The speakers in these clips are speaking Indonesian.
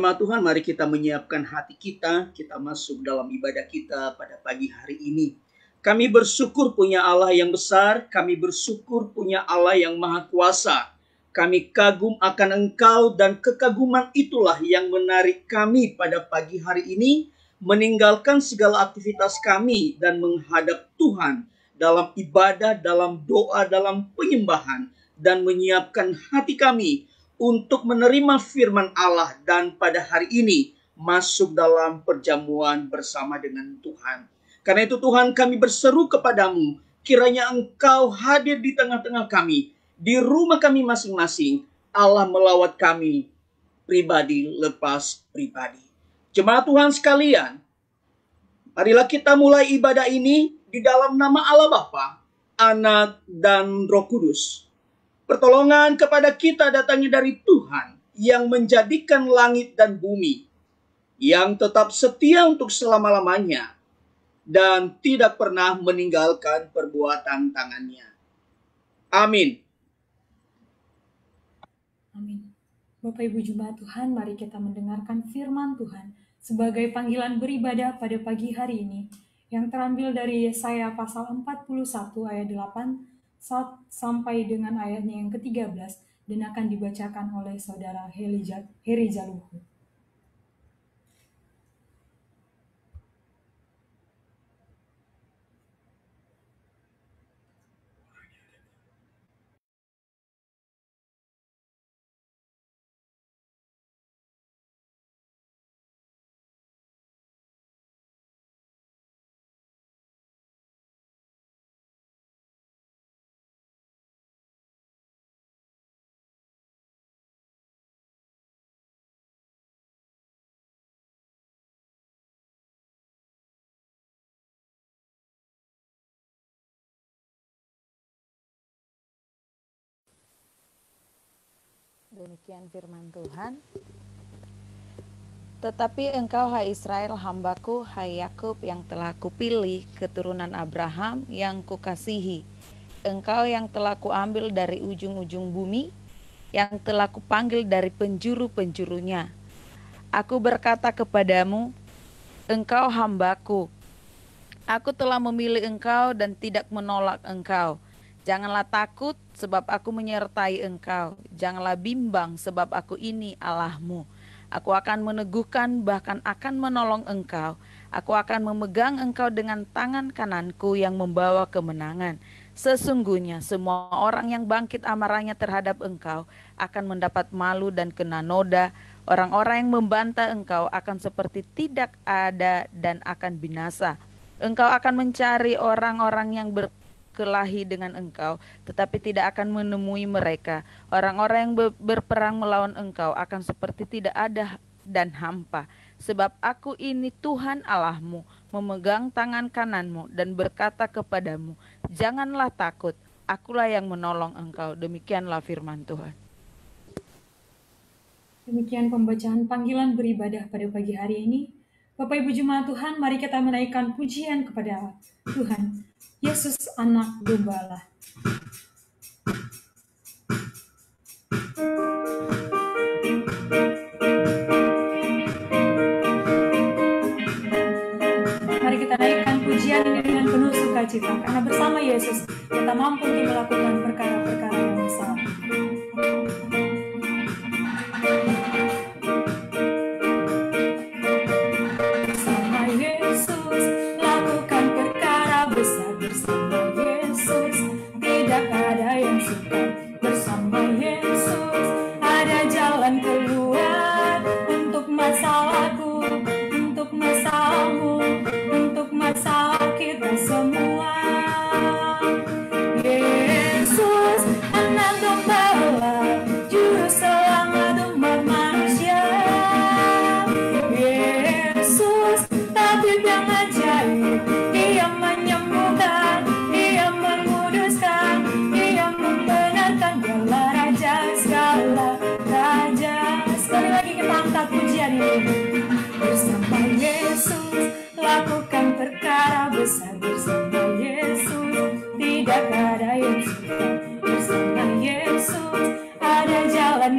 Jemaat Tuhan, mari kita menyiapkan hati kita masuk dalam ibadah kita pada pagi hari ini. Kami bersyukur punya Allah yang besar, kami bersyukur punya Allah yang maha kuasa. Kami kagum akan Engkau dan kekaguman itulah yang menarik kami pada pagi hari ini, meninggalkan segala aktivitas kami dan menghadap Tuhan dalam ibadah, dalam doa, dalam penyembahan, dan menyiapkan hati kami untuk menerima firman Allah dan pada hari ini masuk dalam perjamuan bersama dengan Tuhan. Karena itu Tuhan, kami berseru kepadamu, kiranya Engkau hadir di tengah-tengah kami, di rumah kami masing-masing. Allah melawat kami pribadi lepas pribadi. Jemaat Tuhan sekalian, marilah kita mulai ibadah ini di dalam nama Allah Bapa, Anak, dan Roh Kudus. Pertolongan kepada kita datangnya dari Tuhan yang menjadikan langit dan bumi, yang tetap setia untuk selama-lamanya dan tidak pernah meninggalkan perbuatan tangannya. Amin. Amin. Bapak Ibu Jemaat Tuhan, mari kita mendengarkan firman Tuhan sebagai panggilan beribadah pada pagi hari ini yang terambil dari Yesaya pasal 41 ayat 8 sampai dengan ayatnya yang ke-13 dan akan dibacakan oleh Saudara Heri Jaluhu. Demikian firman Tuhan. Tetapi engkau, hai Israel, hambaku, hai Yakub yang telah kupilih, keturunan Abraham yang kukasihi. Engkau yang telah kuambil dari ujung-ujung bumi, yang telah kupanggil dari penjuru-penjurunya. Aku berkata kepadamu, engkau hambaku. Aku telah memilih engkau dan tidak menolak engkau. Janganlah takut, sebab aku menyertai engkau. Janganlah bimbang, sebab aku ini Allahmu. Aku akan meneguhkan, bahkan akan menolong engkau. Aku akan memegang engkau dengan tangan kananku yang membawa kemenangan. Sesungguhnya semua orang yang bangkit amarahnya terhadap engkau akan mendapat malu dan kena noda. Orang-orang yang membantah engkau akan seperti tidak ada dan akan binasa. Engkau akan mencari orang-orang yang berkelahi dengan engkau, tetapi tidak akan menemui mereka. Orang-orang yang berperang melawan engkau akan seperti tidak ada dan hampa. Sebab aku ini Tuhan Allahmu, memegang tangan kananmu dan berkata kepadamu, janganlah takut, akulah yang menolong engkau. Demikianlah firman Tuhan. Demikian pembacaan panggilan beribadah pada pagi hari ini. Bapak Ibu Jemaat Tuhan, mari kita menaikkan pujian kepada Tuhan. Yesus anak domba Allah. Mari kita naikkan pujian ini dengan penuh sukacita, karena bersama Yesus kita mampu untuk melakukan perkara-perkara yang besar.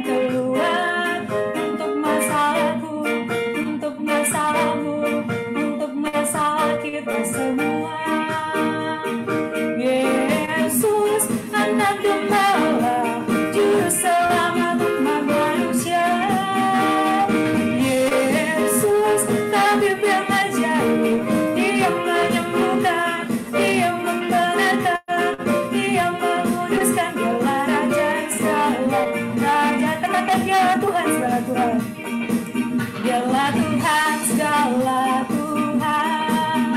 Keluar untuk masalahku. kita semua. Yesus, Anak Gembala, Juru Selamat umat manusia. Yesus, Tabib yang ajaib, Dia menyembuhkan, Dia membenarkan, Dia menguduskan. Dialah Raja segala Raja. Katakan Dialah Tuhan segala Tuhan. Dialah Tuhan segala Tuhan.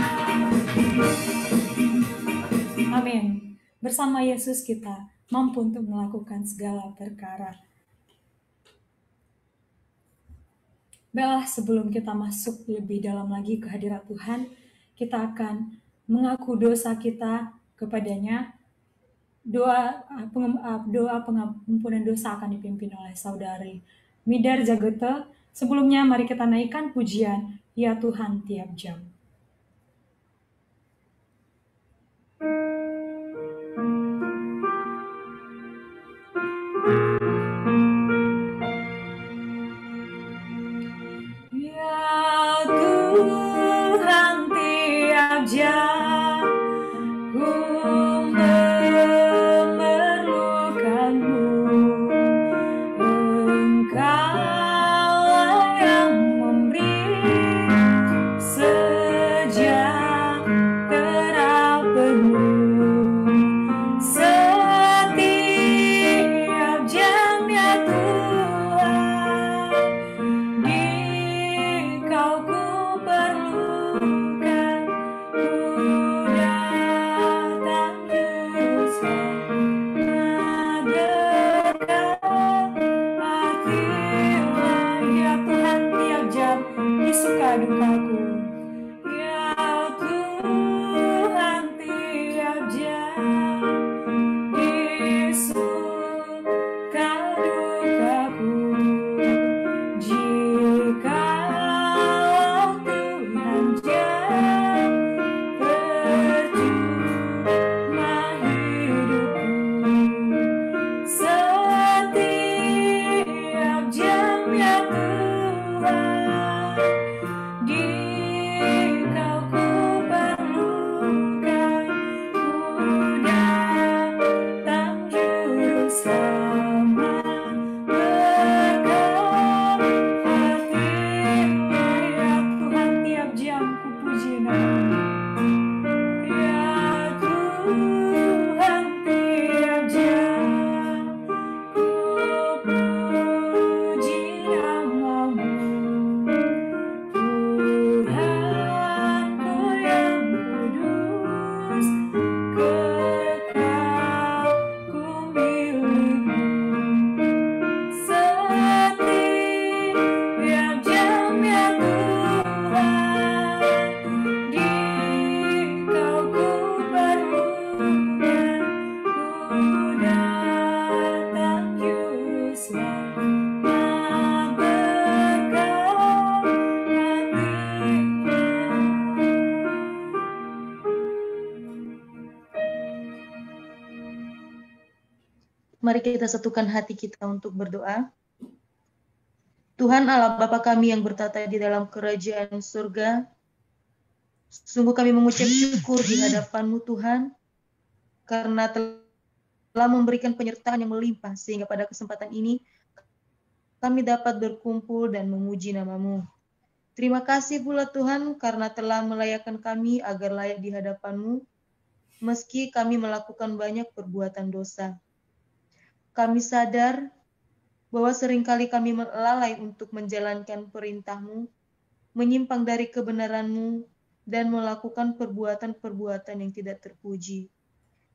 Amin. Bersama Yesus kita mampu untuk melakukan segala perkara. Baiklah, sebelum kita masuk lebih dalam lagi ke hadirat Tuhan, kita akan mengaku dosa kita kepadanya. Doa pengampunan dosa akan dipimpin oleh saudari Midar Jagete. Sebelumnya mari kita naikkan pujian Ya Tuhan tiap jam. Ya Tuhan tiap jam ku memerlukanmu. Engkaulah yang memberi sejahtera penuh setiap jam ya Tuhan. Di Kau ku perlukan, ku datang juru selamat dekat. Artilah ya Tuhan tiap jam di suka dukaku. Ya Tuhan tiap jam di suka dukaku. Jikalau Tuhan jam percuma hidupku. Setiap jam ya Tuhan, di Kau ku perlukan, ku datang juru selamat dekat. Artilah ya Tuhan tiap jam ku puji nama-Mu. Ya Tuhan tiap jam ku puji nama-Mu. Tuhanku yang kudus, kekal ku milik-Mu. Setiap jam ya Tuhan, di Kau ku perlukan, ku datang juru selamat dekat. Mari kita satukan hati kita untuk berdoa. Tuhan Allah Bapa kami yang bertata di dalam kerajaan surga, sungguh kami mengucap syukur di hadapan-Mu Tuhan, karena telah memberikan penyertaan yang melimpah, sehingga pada kesempatan ini kami dapat berkumpul dan memuji nama-Mu. Terima kasih pula Tuhan, karena telah melayakkan kami agar layak di hadapan-Mu, meski kami melakukan banyak perbuatan dosa. Kami sadar bahwa seringkali kami lalai untuk menjalankan perintah-Mu, menyimpang dari kebenaran-Mu, dan melakukan perbuatan-perbuatan yang tidak terpuji.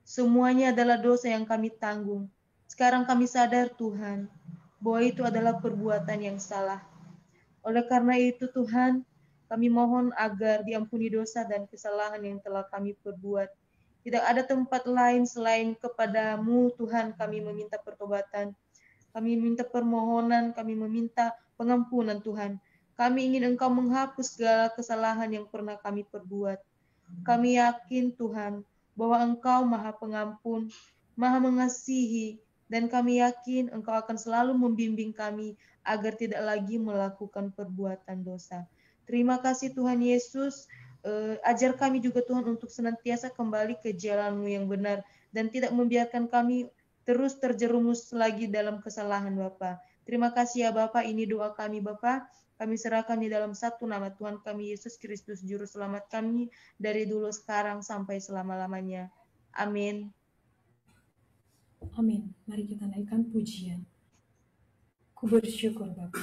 Semuanya adalah dosa yang kami tanggung. Sekarang kami sadar Tuhan, bahwa itu adalah perbuatan yang salah. Oleh karena itu Tuhan, kami mohon agar diampuni dosa dan kesalahan yang telah kami perbuat. Tidak ada tempat lain selain kepada-Mu Tuhan kami meminta pertobatan. Kami minta permohonan, kami meminta pengampunan Tuhan. Kami ingin Engkau menghapus segala kesalahan yang pernah kami perbuat. Kami yakin Tuhan bahwa Engkau Maha Pengampun, Maha Mengasihi, dan kami yakin Engkau akan selalu membimbing kami agar tidak lagi melakukan perbuatan dosa. Terima kasih Tuhan Yesus, ajar kami juga Tuhan untuk senantiasa kembali ke jalan-Mu yang benar dan tidak membiarkan kami terus terjerumus lagi dalam kesalahan Bapa. Terima kasih ya Bapa, ini doa kami Bapa. Kami serahkan di dalam satu nama Tuhan kami Yesus Kristus Juru Selamat kami dari dulu sekarang sampai selama-lamanya. Amin. Amin. Mari kita naikkan pujian. Ku bersyukur Bapa.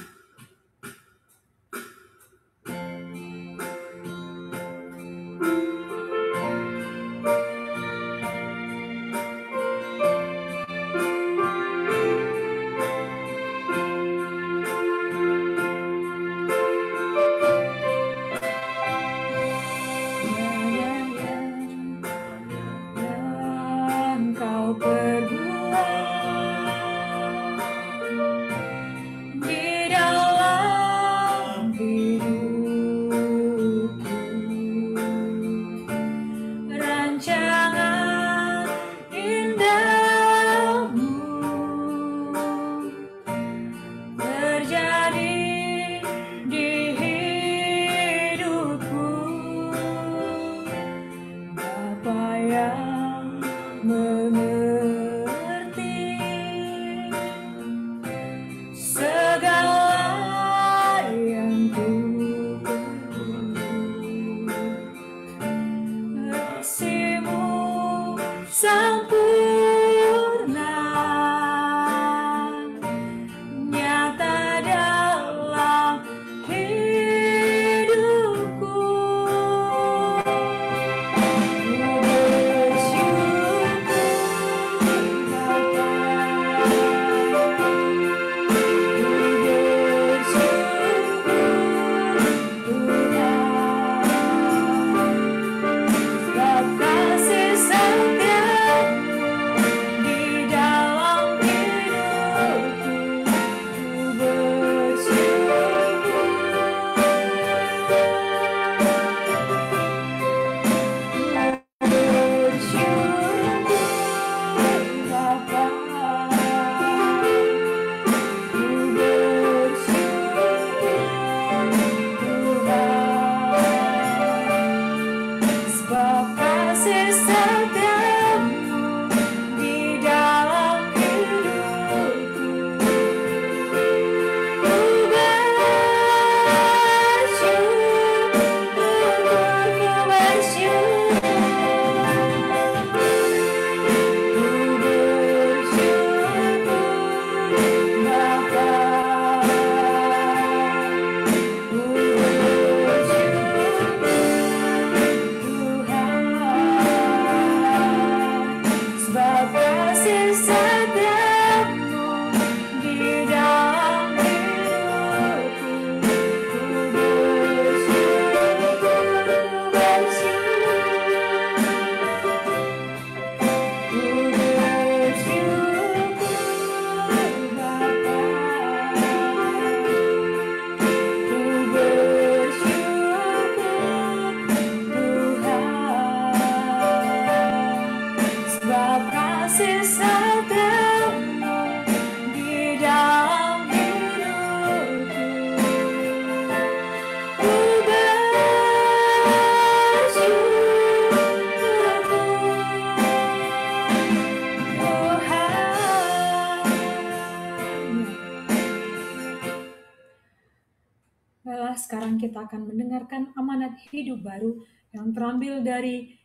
Sekarang kita akan mendengarkan amanat hidup baru yang terambil dari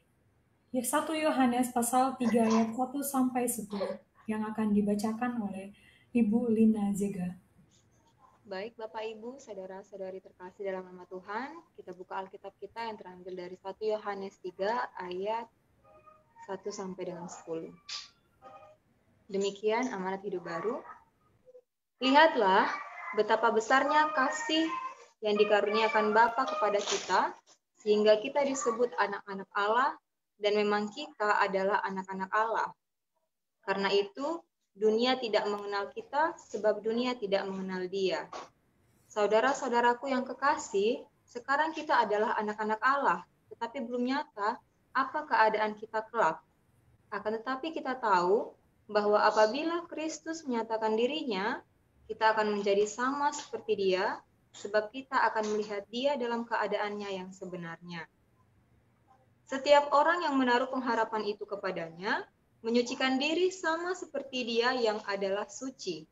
1 Yohanes pasal 3 ayat 1 sampai 10 yang akan dibacakan oleh Ibu Lina Zega. Baik Bapak Ibu, saudara-saudari terkasih dalam nama Tuhan, kita buka Alkitab kita yang terambil dari 1 Yohanes 3 ayat 1 sampai dengan 10. Demikian amanat hidup baru. Lihatlah betapa besarnya kasih yang dikaruniakan Bapa kepada kita, sehingga kita disebut anak-anak Allah, dan memang kita adalah anak-anak Allah. Karena itu, dunia tidak mengenal kita, sebab dunia tidak mengenal Dia. Saudara-saudaraku yang kekasih, sekarang kita adalah anak-anak Allah, tetapi belum nyata apa keadaan kita kelak. Akan tetapi kita tahu bahwa apabila Kristus menyatakan dirinya, kita akan menjadi sama seperti Dia, sebab kita akan melihat Dia dalam keadaannya yang sebenarnya. Setiap orang yang menaruh pengharapan itu kepadanya, menyucikan diri sama seperti Dia yang adalah suci.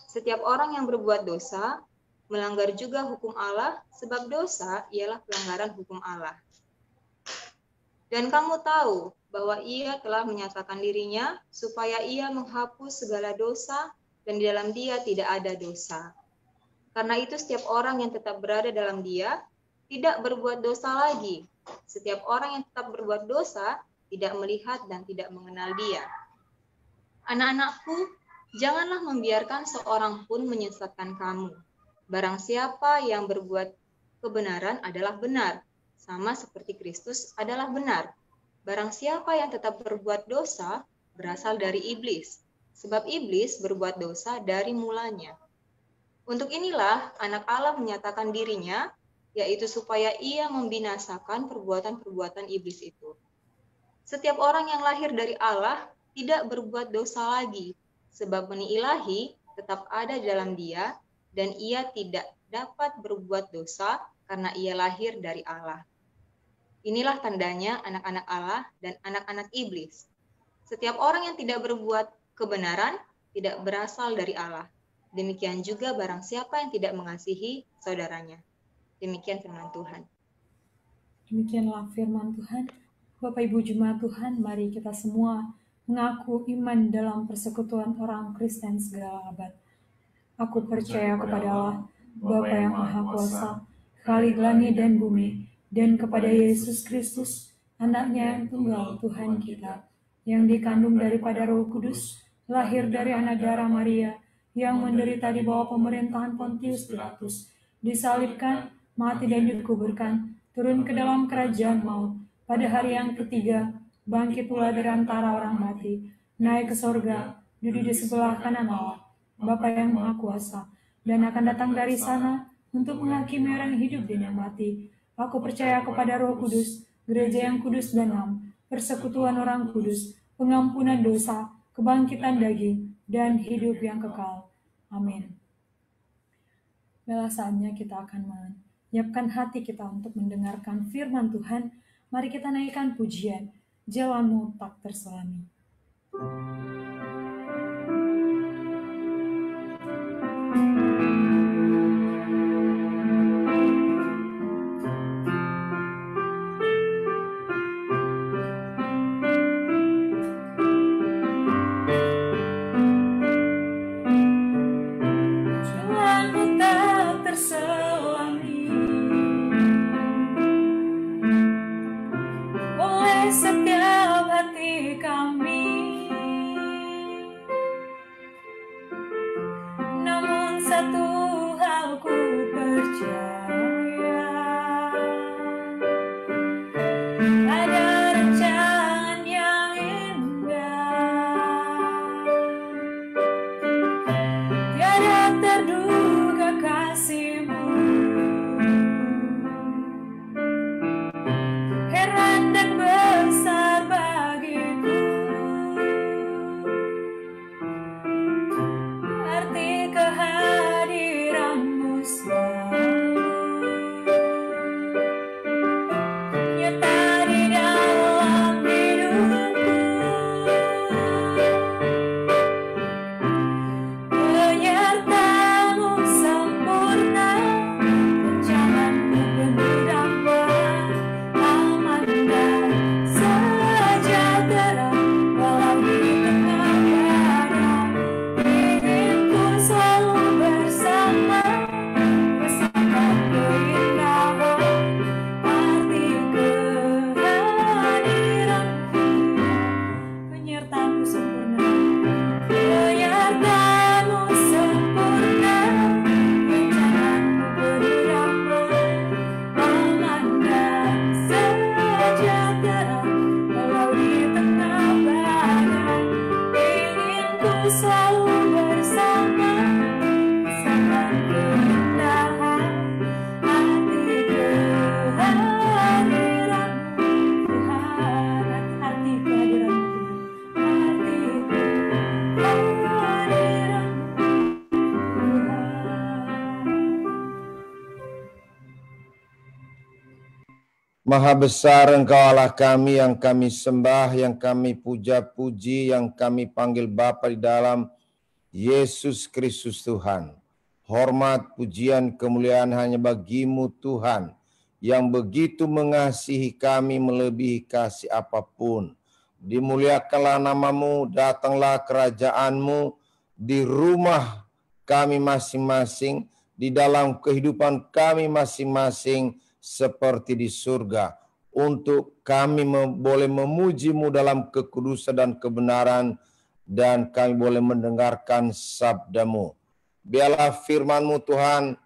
Setiap orang yang berbuat dosa, melanggar juga hukum Allah, sebab dosa ialah pelanggaran hukum Allah. Dan kamu tahu bahwa Ia telah menyatakan dirinya supaya Ia menghapus segala dosa, dan di dalam Dia tidak ada dosa. Karena itu setiap orang yang tetap berada dalam Dia tidak berbuat dosa lagi. Setiap orang yang tetap berbuat dosa tidak melihat dan tidak mengenal Dia. Anak-anakku, janganlah membiarkan seorang pun menyesatkan kamu. Barang siapa yang berbuat kebenaran adalah benar, sama seperti Kristus adalah benar. Barang siapa yang tetap berbuat dosa berasal dari iblis, sebab iblis berbuat dosa dari mulanya. Untuk inilah anak Allah menyatakan dirinya, yaitu supaya ia membinasakan perbuatan-perbuatan iblis itu. Setiap orang yang lahir dari Allah tidak berbuat dosa lagi, sebab benih ilahi tetap ada dalam dia, dan ia tidak dapat berbuat dosa karena ia lahir dari Allah. Inilah tandanya anak-anak Allah dan anak-anak iblis. Setiap orang yang tidak berbuat kebenaran tidak berasal dari Allah. Demikian juga barang siapa yang tidak mengasihi saudaranya. Demikian firman Tuhan. Demikianlah firman Tuhan. Bapak Ibu Jemaat Tuhan, mari kita semua mengaku iman dalam persekutuan orang Kristen segala abad. Aku percaya kepada Allah, Bapa yang Maha Kuasa, Khalik langit dan bumi, dan kepada Yesus Kristus, Anaknya yang tunggal Tuhan kita, yang dikandung daripada Roh Kudus, lahir dari anak darah Maria, yang menderita di bawah pemerintahan Pontius Pilatus, disalibkan, mati dan dikuburkan, turun ke dalam kerajaan maut, pada hari yang ketiga, bangkit pula dari antara orang mati, naik ke sorga, duduk di sebelah kanan Allah, Bapa yang Maha Kuasa, dan akan datang dari sana untuk menghakimi orang hidup dan yang mati. Aku percaya kepada Roh Kudus, gereja yang kudus dan am, persekutuan orang kudus, pengampunan dosa, kebangkitan daging, dan hidup yang kekal. Amin. Baiklah, saatnya kita akan menyiapkan hati kita untuk mendengarkan firman Tuhan. Mari kita naikkan pujian, jalanmu tak terselami. Heran dan besar bagiku. Maha besar Engkau Allah kami yang kami sembah, yang kami puja-puji, yang kami panggil Bapa di dalam Yesus Kristus Tuhan. Hormat, pujian, kemuliaan hanya bagi-Mu Tuhan, yang begitu mengasihi kami melebihi kasih apapun. Dimuliakanlah nama-Mu, datanglah kerajaan-Mu di rumah kami masing-masing, di dalam kehidupan kami masing-masing, seperti di surga, untuk kami boleh memuji-Mu dalam kekudusan dan kebenaran, dan kami boleh mendengarkan sabda-Mu. Biarlah firman-Mu Tuhan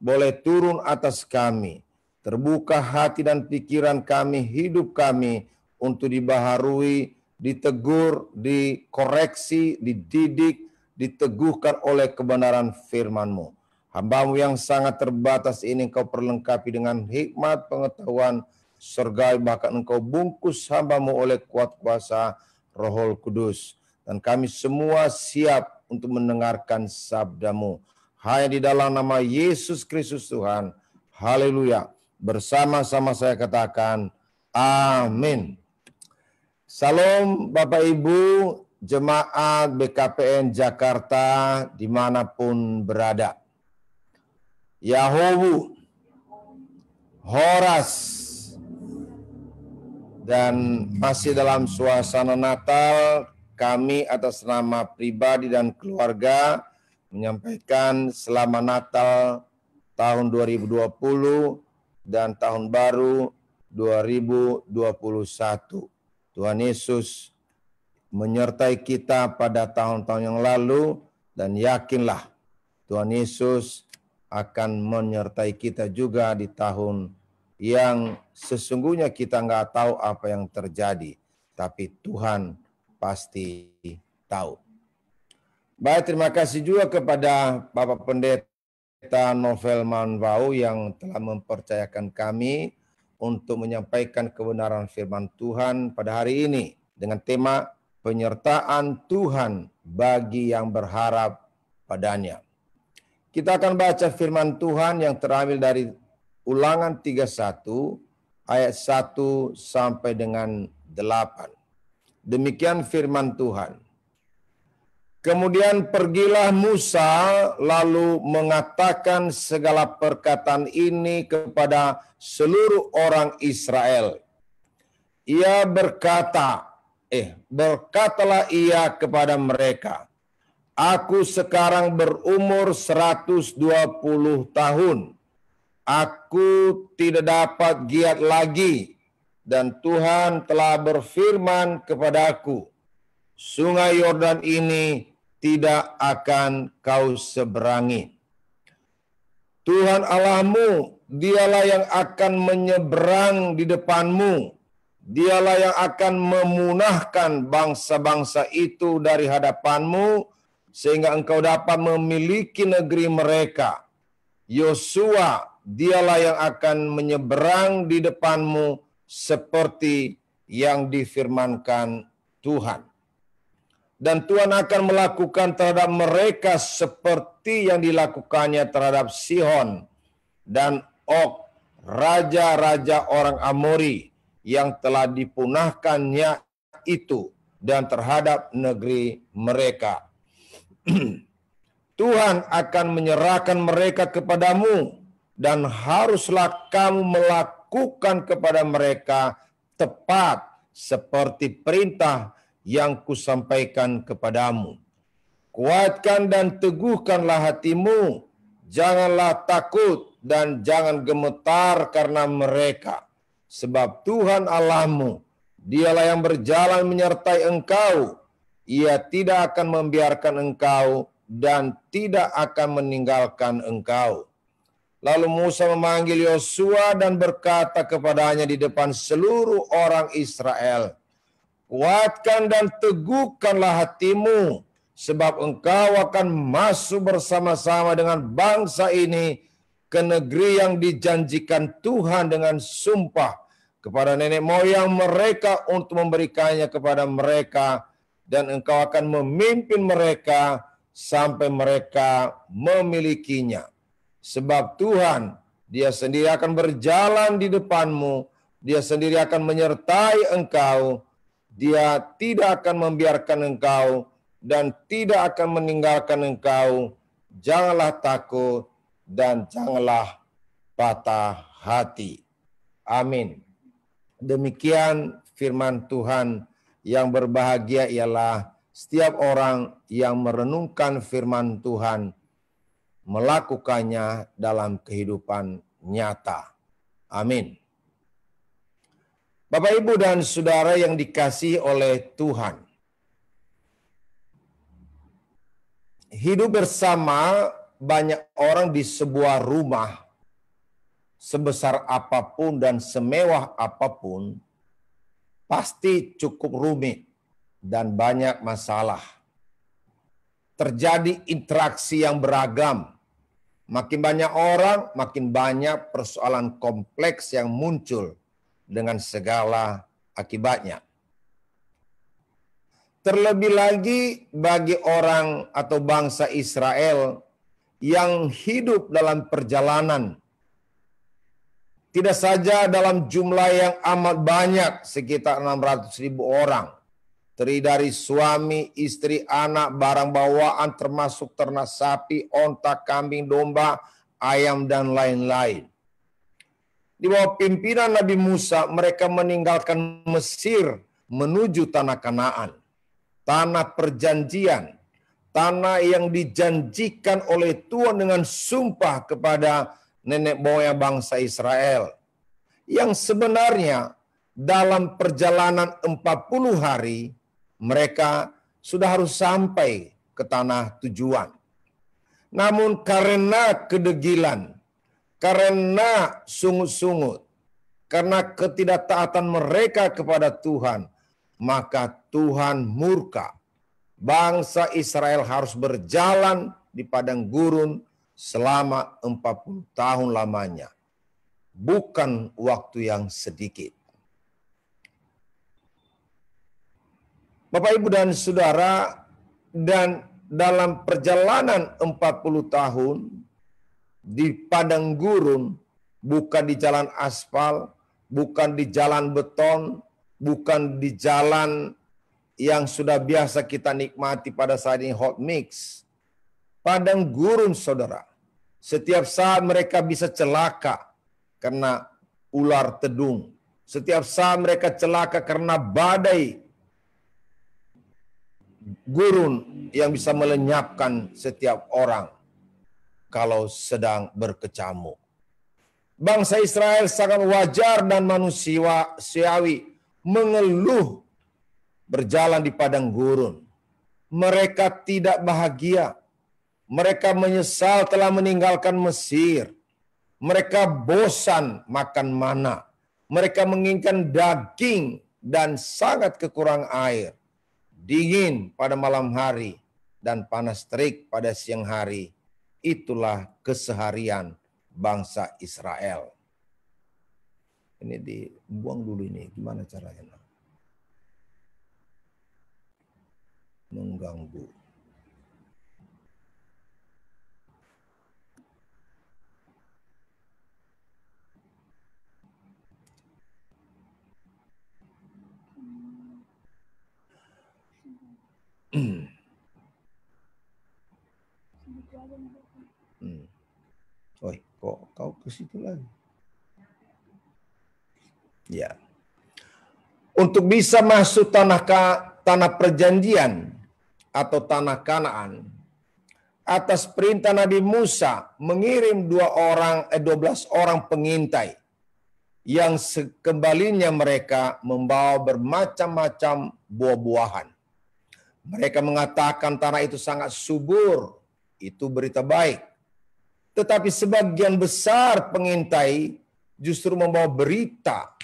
boleh turun atas kami, terbuka hati dan pikiran kami, hidup kami, untuk dibaharui, ditegur, dikoreksi, dididik, diteguhkan oleh kebenaran firman-Mu. Hamba-Mu yang sangat terbatas ini Engkau perlengkapi dengan hikmat, pengetahuan surgawi, bahkan Engkau bungkus hamba-Mu oleh kuat kuasa Roh Kudus. Dan kami semua siap untuk mendengarkan sabda-Mu. Hanya di dalam nama Yesus Kristus Tuhan. Haleluya. Bersama-sama saya katakan, amin. Salam Bapak Ibu, jemaat BKPN Jakarta dimanapun berada. Yahowu, Horas, dan masih dalam suasana Natal, kami atas nama pribadi dan keluarga menyampaikan selamat Natal tahun 2020 dan tahun baru 2021. Tuhan Yesus menyertai kita pada tahun-tahun yang lalu, dan yakinlah Tuhan Yesus akan menyertai kita juga di tahun yang sesungguhnya kita nggak tahu apa yang terjadi, tapi Tuhan pasti tahu. Baik, terima kasih juga kepada Bapak Pendeta Novel Manwau yang telah mempercayakan kami untuk menyampaikan kebenaran firman Tuhan pada hari ini dengan tema penyertaan Tuhan bagi yang berharap padanya. Kita akan baca firman Tuhan yang terambil dari Ulangan 31 ayat 1 sampai dengan 8. Demikian firman Tuhan. Kemudian pergilah Musa lalu mengatakan segala perkataan ini kepada seluruh orang Israel. Ia berkatalah ia kepada mereka, Aku sekarang berumur 120 tahun. Aku tidak dapat giat lagi, dan Tuhan telah berfirman kepadaku, Sungai Yordan ini tidak akan kau seberangi. Tuhan Allahmu, dialah yang akan menyeberang di depanmu. Dialah yang akan memunahkan bangsa-bangsa itu dari hadapanmu, sehingga engkau dapat memiliki negeri mereka. Yosua, dialah yang akan menyeberang di depanmu seperti yang difirmankan Tuhan. Dan Tuhan akan melakukan terhadap mereka seperti yang dilakukannya terhadap Sihon dan Og, raja-raja orang Amori, yang telah dipunahkannya itu, dan terhadap negeri mereka. Tuhan akan menyerahkan mereka kepadamu, dan haruslah kamu melakukan kepada mereka tepat seperti perintah yang kusampaikan kepadamu. Kuatkan dan teguhkanlah hatimu, janganlah takut dan jangan gemetar karena mereka. Sebab Tuhan Allahmu, dialah yang berjalan menyertai engkau. Ia tidak akan membiarkan engkau dan tidak akan meninggalkan engkau. Lalu Musa memanggil Yosua dan berkata kepadanya di depan seluruh orang Israel, Kuatkan dan teguhkanlah hatimu, sebab engkau akan masuk bersama-sama dengan bangsa ini ke negeri yang dijanjikan Tuhan dengan sumpah kepada nenek moyang mereka untuk memberikannya kepada mereka, dan engkau akan memimpin mereka sampai mereka memilikinya. Sebab Tuhan, Dia sendiri akan berjalan di depanmu Dia sendiri akan menyertai engkau. Dia tidak akan membiarkan engkau dan tidak akan meninggalkan engkau. Janganlah takut dan janganlah patah hati. Amin. Demikian firman Tuhan. Yang berbahagia ialah setiap orang yang merenungkan firman Tuhan, melakukannya dalam kehidupan nyata. Amin. Bapak, Ibu, dan Saudara yang dikasihi oleh Tuhan. Hidup bersama banyak orang di sebuah rumah, sebesar apapun dan semewah apapun, pasti cukup rumit dan banyak masalah. Terjadi interaksi yang beragam. Makin banyak orang, makin banyak persoalan kompleks yang muncul dengan segala akibatnya. Terlebih lagi bagi orang atau bangsa Israel yang hidup dalam perjalanan, tidak saja dalam jumlah yang amat banyak, sekitar 600.000 orang, terdiri dari suami, istri, anak, barang bawaan termasuk ternak sapi, onta, kambing, domba, ayam, dan lain-lain. Di bawah pimpinan Nabi Musa, mereka meninggalkan Mesir menuju tanah Kanaan, tanah perjanjian, tanah yang dijanjikan oleh Tuhan dengan sumpah kepada nenek moyang bangsa Israel, yang sebenarnya dalam perjalanan 40 hari mereka sudah harus sampai ke tanah tujuan. Namun karena kedegilan, karena sungut-sungut, karena ketidaktaatan mereka kepada Tuhan, maka Tuhan murka. Bangsa Israel harus berjalan di padang gurun selama 40 tahun lamanya. Bukan waktu yang sedikit. Bapak, Ibu, dan Saudara, dan dalam perjalanan 40 tahun di padang gurun, bukan di jalan aspal, bukan di jalan beton, bukan di jalan yang sudah biasa kita nikmati pada saat ini, hot mix. Padang gurun, saudara. Setiap saat mereka bisa celaka karena ular tedung. Setiap saat mereka celaka karena badai gurun yang bisa melenyapkan setiap orang kalau sedang berkecamuk. Bangsa Israel sangat wajar dan manusiawi mengeluh berjalan di padang gurun. Mereka tidak bahagia. Mereka menyesal telah meninggalkan Mesir. Mereka bosan makan mana. Mereka menginginkan daging dan sangat kekurangan air. Dingin pada malam hari dan panas terik pada siang hari. Itulah keseharian bangsa Israel. Ini dibuang dulu ini. Gimana caranya? Mengganggu. Oi, kok kau ke situ lagi? Ya. Untuk bisa masuk tanah perjanjian atau tanah Kanaan, atas perintah Nabi Musa mengirim 12 orang pengintai yang sekembalinya mereka membawa bermacam-macam buah-buahan. Mereka mengatakan tanah itu sangat subur, itu berita baik. Tetapi sebagian besar pengintai justru membawa berita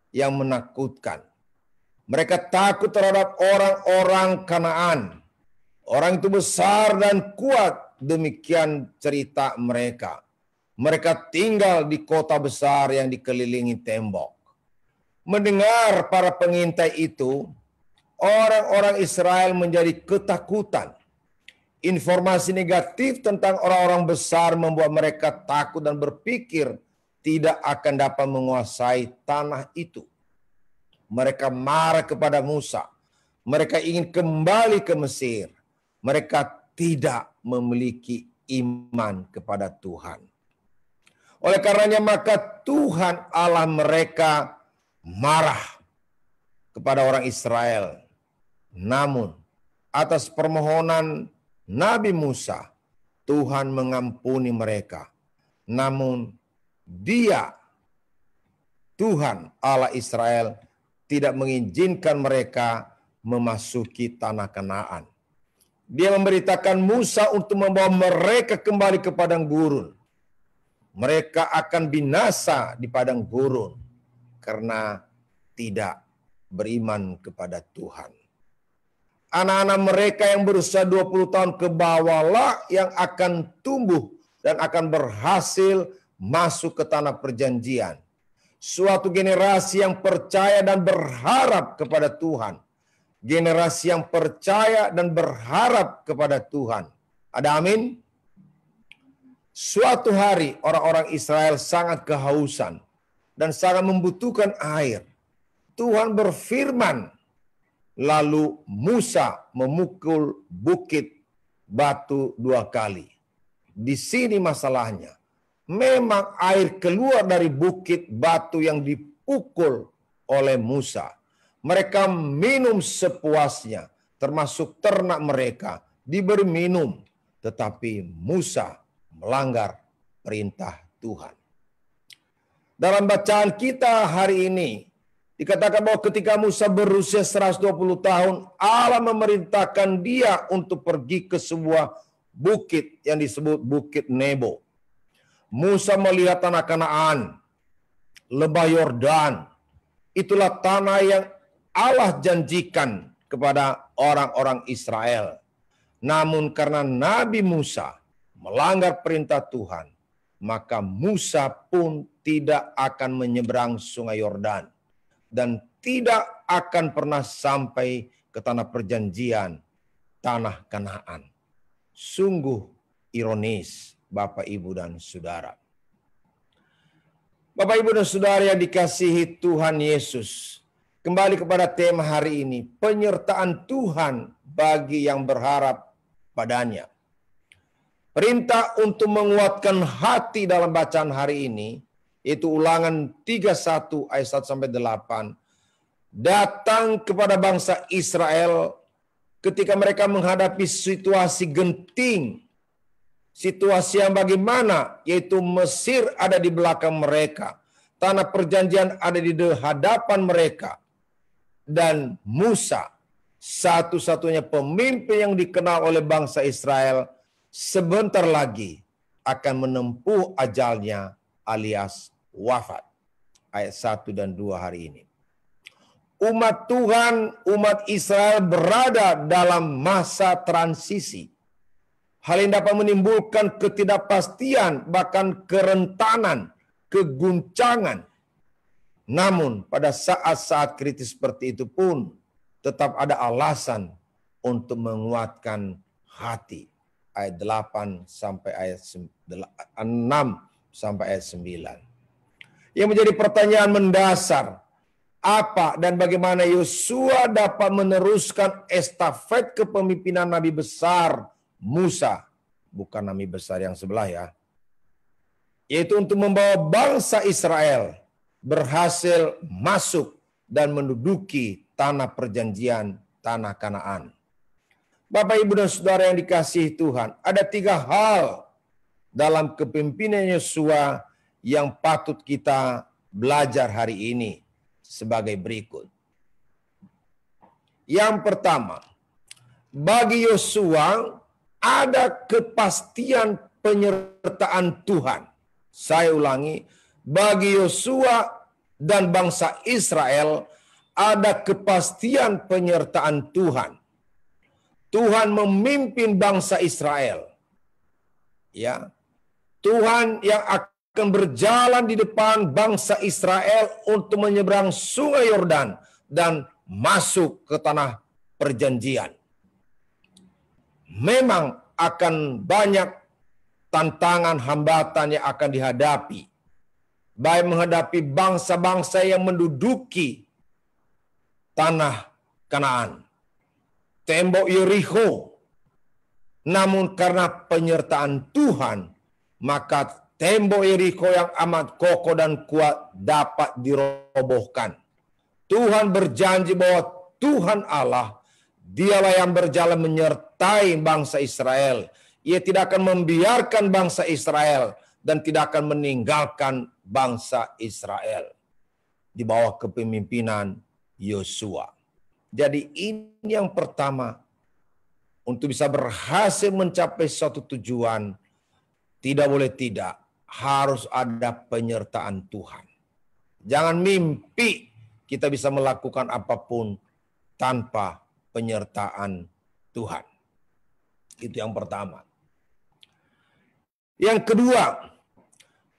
yang menakutkan. Mereka takut terhadap orang-orang Kanaan. Orang itu besar dan kuat, demikian cerita mereka. Mereka tinggal di kota besar yang dikelilingi tembok. Mendengar para pengintai itu, orang-orang Israel menjadi ketakutan. Informasi negatif tentang orang-orang besar membuat mereka takut dan berpikir tidak akan dapat menguasai tanah itu. Mereka marah kepada Musa. Mereka ingin kembali ke Mesir. Mereka tidak memiliki iman kepada Tuhan. Oleh karenanya maka Tuhan Allah mereka marah kepada orang Israel. Namun atas permohonan Nabi Musa, Tuhan mengampuni mereka. Namun Tuhan Allah Israel tidak mengizinkan mereka memasuki tanah Kanaan. Dia memberitakan Musa untuk membawa mereka kembali ke padang gurun. Mereka akan binasa di padang gurun karena tidak beriman kepada Tuhan. Anak-anak mereka yang berusia 20 tahun ke bawahlah yang akan tumbuh dan akan berhasil masuk ke tanah perjanjian. Suatu generasi yang percaya dan berharap kepada Tuhan. Generasi yang percaya dan berharap kepada Tuhan. Ada amin? Suatu hari orang-orang Israel sangat kehausan dan sangat membutuhkan air. Tuhan berfirman, lalu Musa memukul bukit batu 2 kali. Di sini masalahnya. Memang air keluar dari bukit batu yang dipukul oleh Musa. Mereka minum sepuasnya, termasuk ternak mereka diberi minum. Tetapi Musa melanggar perintah Tuhan. Dalam bacaan kita hari ini, dikatakan bahwa ketika Musa berusia 120 tahun, Allah memerintahkan dia untuk pergi ke sebuah bukit yang disebut Bukit Nebo. Musa melihat tanah Kanaan, lembah Yordan. Itulah tanah yang Allah janjikan kepada orang-orang Israel. Namun karena Nabi Musa melanggar perintah Tuhan, maka Musa pun tidak akan menyeberang sungai Yordan dan tidak akan pernah sampai ke tanah perjanjian, tanah Kanaan. Sungguh ironis, Bapak, Ibu, dan Saudara. Bapak, Ibu, dan Saudara yang dikasihi Tuhan Yesus, kembali kepada tema hari ini, penyertaan Tuhan bagi yang berharap padanya. Perintah untuk menguatkan hati dalam bacaan hari ini, yaitu Ulangan 31 ayat 1-8, datang kepada bangsa Israel ketika mereka menghadapi situasi genting, situasi yang bagaimana, yaitu Mesir ada di belakang mereka, tanah perjanjian ada di hadapan mereka, dan Musa, satu-satunya pemimpin yang dikenal oleh bangsa Israel, sebentar lagi akan menempuh ajalnya alias wafat. Ayat 1 dan 2 hari ini. Umat Tuhan, umat Israel berada dalam masa transisi. Hal yang dapat menimbulkan ketidakpastian, bahkan kerentanan, keguncangan. Namun pada saat-saat kritis seperti itu pun tetap ada alasan untuk menguatkan hati. Ayat 8 sampai ayat 6 sampai ayat 9. Yang menjadi pertanyaan mendasar, apa dan bagaimana Yosua dapat meneruskan estafet kepemimpinan Nabi besar Musa, bukan Nabi besar yang sebelah ya, yaitu untuk membawa bangsa Israel berhasil masuk dan menduduki tanah perjanjian, tanah Kanaan. Bapak, Ibu, dan Saudara yang dikasihi Tuhan, ada 3 hal dalam kepemimpinan Yosua yang patut kita belajar hari ini sebagai berikut. Yang pertama, bagi Yosua ada kepastian penyertaan Tuhan. Saya ulangi, bagi Yosua dan bangsa Israel ada kepastian penyertaan Tuhan. Tuhan memimpin bangsa Israel. Ya. Tuhan yang akan berjalan di depan bangsa Israel untuk menyeberang sungai Yordan dan masuk ke tanah perjanjian. Memang akan banyak tantangan, hambatan yang akan dihadapi. baik menghadapi bangsa-bangsa yang menduduki tanah Kanaan, tembok Yerikho. Namun karena penyertaan Tuhan, maka tembok Yerikho yang amat kokoh dan kuat dapat dirobohkan. Tuhan berjanji bahwa Tuhan Allah, Dialah yang berjalan menyertai bangsa Israel. Ia tidak akan membiarkan bangsa Israel dan tidak akan meninggalkan bangsa Israel di bawah kepemimpinan Yosua. Jadi ini yang pertama, untuk bisa berhasil mencapai suatu tujuan, tidak boleh tidak, harus ada penyertaan Tuhan. Jangan mimpi kita bisa melakukan apapun tanpa penyertaan Tuhan. Itu yang pertama. Yang kedua,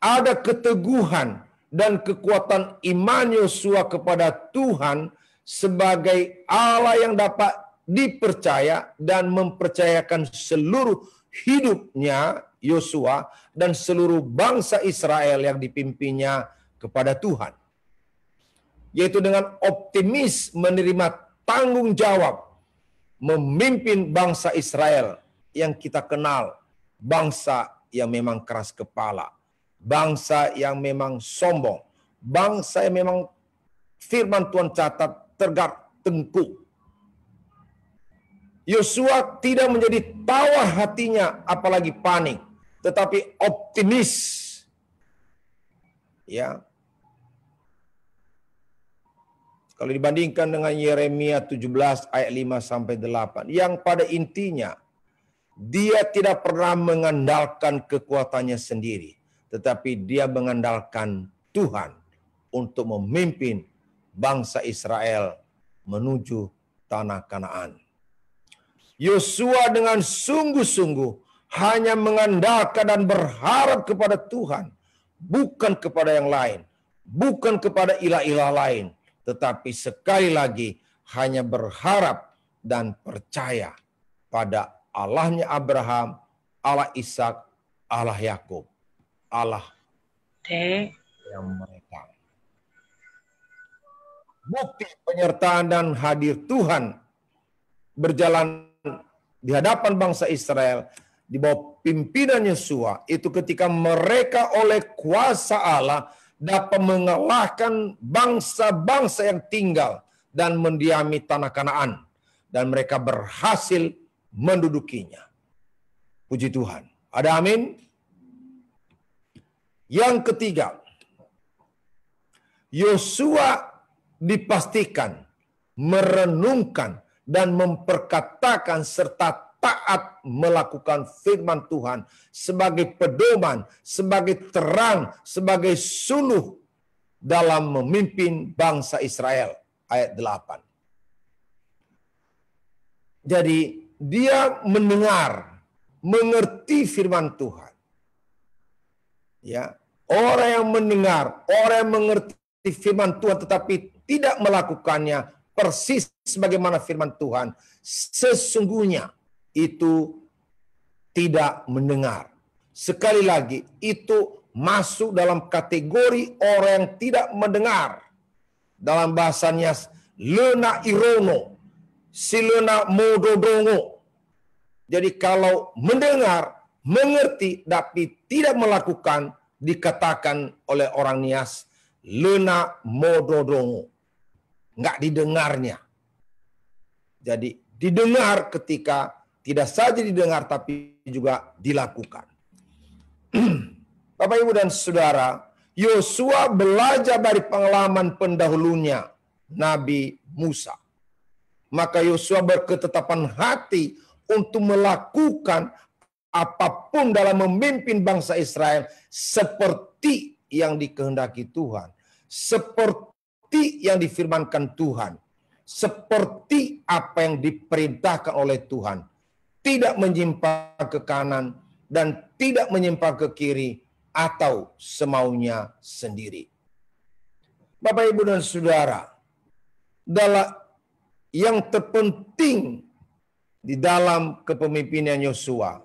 ada keteguhan dan kekuatan iman Yosua kepada Tuhan sebagai Allah yang dapat dipercaya dan mempercayakan seluruh hidupnya Yosua dan seluruh bangsa Israel yang dipimpinnya kepada Tuhan. Yaitu dengan optimis menerima tanggung jawab memimpin bangsa Israel yang kita kenal, bangsa yang memang keras kepala, bangsa yang memang sombong, bangsa yang memang firman Tuhan catat tegak tengkuk. Yosua tidak menjadi tawar hatinya apalagi panik, tetapi optimis. Ya. Kalau dibandingkan dengan Yeremia 17 ayat 5 sampai 8, yang pada intinya dia tidak pernah mengandalkan kekuatannya sendiri, tetapi dia mengandalkan Tuhan untuk memimpin bangsa Israel menuju tanah Kanaan. Yosua dengan sungguh-sungguh hanya mengandalkan dan berharap kepada Tuhan, bukan kepada yang lain, bukan kepada ilah-ilah lain, tetapi sekali lagi hanya berharap dan percaya pada Allahnya Abraham, Allah Ishak, Allah Yakub, Allah yang mereka. Bukti penyertaan dan hadir Tuhan berjalan di hadapan bangsa Israel di bawah pimpinan Yosua itu ketika mereka oleh kuasa Allah dapat mengalahkan bangsa-bangsa yang tinggal dan mendiami tanah Kanaan, dan mereka berhasil mendudukinya. Puji Tuhan. Ada amin? Yang ketiga, Yosua dipastikan merenungkan dan memperkatakan serta taat melakukan firman Tuhan sebagai pedoman, sebagai terang, sebagai suluh dalam memimpin bangsa Israel. Ayat 8. Jadi dia mendengar, mengerti firman Tuhan. Ya, orang yang mendengar, orang yang mengerti firman Tuhan tetapi tidak melakukannya persis sebagaimana firman Tuhan, sesungguhnya itu tidak mendengar. Sekali lagi, itu masuk dalam kategori orang yang tidak mendengar. Dalam bahasanya, lena irono, silena mododongo. Jadi kalau mendengar, mengerti, tapi tidak melakukan, dikatakan oleh orang Nias, lena mododongo. Enggak didengarnya. Jadi didengar ketika tidak saja didengar tapi juga dilakukan. Bapak, Ibu, dan Saudara, Yosua belajar dari pengalaman pendahulunya, Nabi Musa. Maka Yosua berketetapan hati untuk melakukan apapun dalam memimpin bangsa Israel seperti yang dikehendaki Tuhan. Seperti yang difirmankan Tuhan, seperti apa yang diperintahkan oleh Tuhan, tidak menyimpang ke kanan dan tidak menyimpang ke kiri atau semaunya sendiri. Bapak, Ibu, dan Saudara, dalam yang terpenting di dalam kepemimpinan Yosua,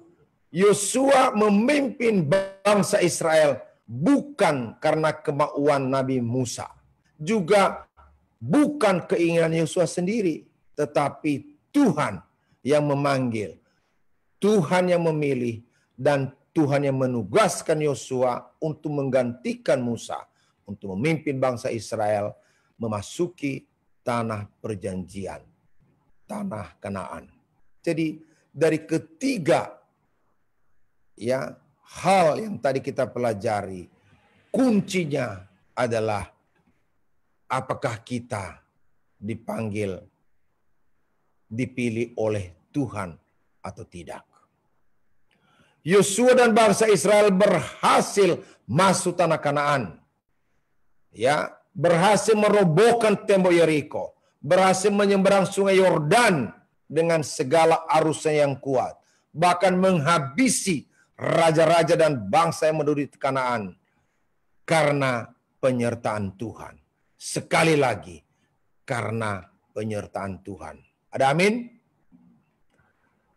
Yosua memimpin bangsa Israel bukan karena kemauan Nabi Musa, juga bukan keinginan Yosua sendiri, tetapi Tuhan yang memanggil, Tuhan yang memilih, dan Tuhan yang menugaskan Yosua untuk menggantikan Musa untuk memimpin bangsa Israel memasuki tanah perjanjian, tanah Kanaan. Jadi dari ketiga hal yang tadi kita pelajari, kuncinya adalah apakah kita dipanggil, dipilih oleh Tuhan atau tidak. Yosua dan bangsa Israel berhasil masuk tanah Kanaan. Berhasil merobohkan tembok Yeriko, berhasil menyeberang sungai Yordan dengan segala arusnya yang kuat, bahkan menghabisi raja-raja dan bangsa yang menduduki Kanaan karena penyertaan Tuhan. Sekali lagi, karena penyertaan Tuhan. Ada amin?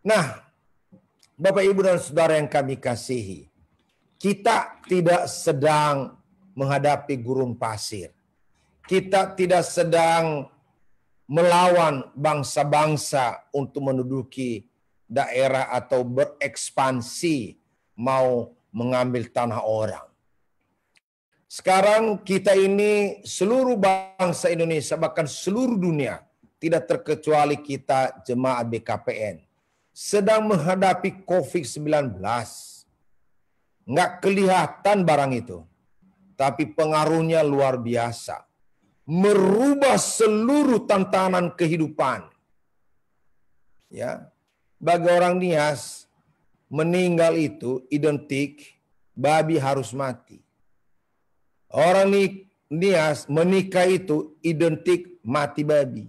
Nah, Bapak, Ibu, dan Saudara yang kami kasihi, kita tidak sedang menghadapi gurun pasir. Kita tidak sedang melawan bangsa-bangsa untuk menduduki daerah atau berekspansi mau mengambil tanah orang. Sekarang kita ini, seluruh bangsa Indonesia, bahkan seluruh dunia, tidak terkecuali kita jemaat BKPN, sedang menghadapi COVID-19. Nggak kelihatan barang itu, tapi pengaruhnya luar biasa. Merubah seluruh tantangan kehidupan. Bagi orang Nias, meninggal itu identik babi harus mati. Orang Nias menikah itu identik mati babi.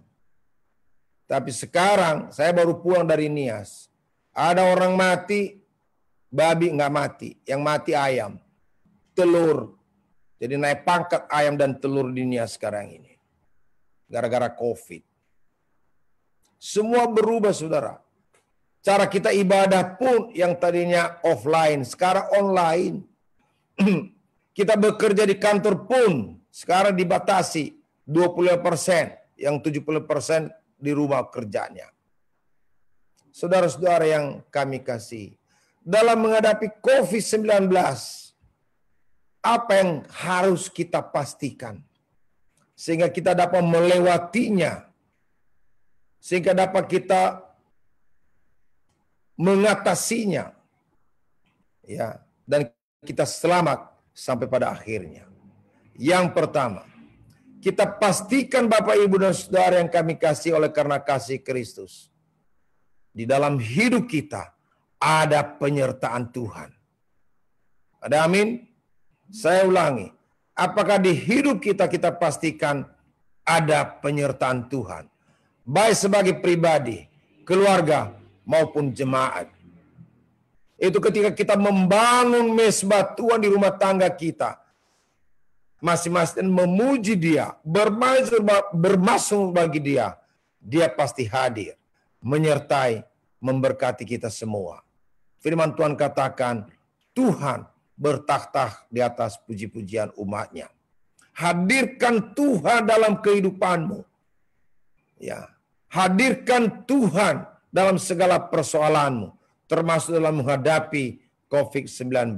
Tapi sekarang saya baru pulang dari Nias. Ada orang mati, babi nggak mati. Yang mati ayam, telur. Jadi naik pangkat ayam dan telur di Nias sekarang ini. Gara-gara COVID. Semua berubah, saudara. Cara kita ibadah pun yang tadinya offline, sekarang online. Kita bekerja di kantor pun sekarang dibatasi 25%, yang 70% di rumah kerjanya. Saudara-saudara yang kami kasih, dalam menghadapi COVID-19, apa yang harus kita pastikan sehingga kita dapat melewatinya, sehingga dapat kita mengatasinya, dan kita selamat sampai pada akhirnya. Yang pertama, kita pastikan Bapak, Ibu, dan Saudara yang kami kasih oleh karena kasih Kristus, di dalam hidup kita ada penyertaan Tuhan. Ada amin? Saya ulangi, apakah di hidup kita pastikan ada penyertaan Tuhan, baik sebagai pribadi, keluarga, maupun jemaat. Itu ketika kita membangun mesbah Tuhan di rumah tangga kita, masing-masing memuji Dia, bermasuk bagi Dia, Dia pasti hadir, menyertai, memberkati kita semua. Firman Tuhan katakan, Tuhan bertakhta di atas puji-pujian umatnya. Hadirkan Tuhan dalam kehidupanmu. Hadirkan Tuhan dalam segala persoalanmu, termasuk dalam menghadapi COVID-19.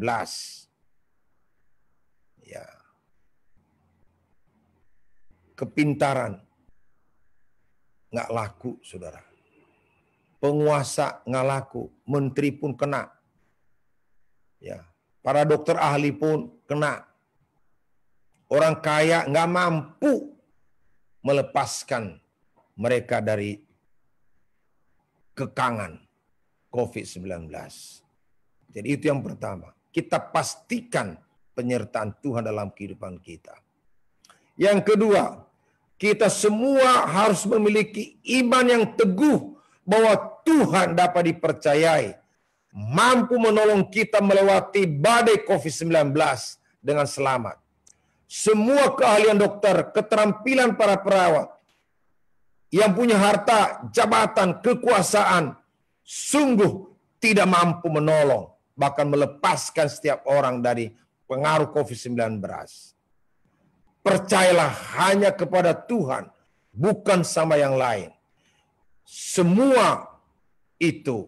Kepintaran nggak laku, saudara. Penguasa nggak laku, menteri pun kena. Para dokter ahli pun kena. Orang kaya nggak mampu melepaskan mereka dari kekangan COVID-19. Jadi itu yang pertama. Kita pastikan penyertaan Tuhan dalam kehidupan kita. Yang kedua, kita semua harus memiliki iman yang teguh bahwa Tuhan dapat dipercayai, mampu menolong kita melewati badai COVID-19 dengan selamat. Semua keahlian dokter, keterampilan para perawat, yang punya harta, jabatan, kekuasaan, sungguh tidak mampu menolong, bahkan melepaskan setiap orang dari pengaruh COVID-19. Percayalah hanya kepada Tuhan, bukan sama yang lain. Semua itu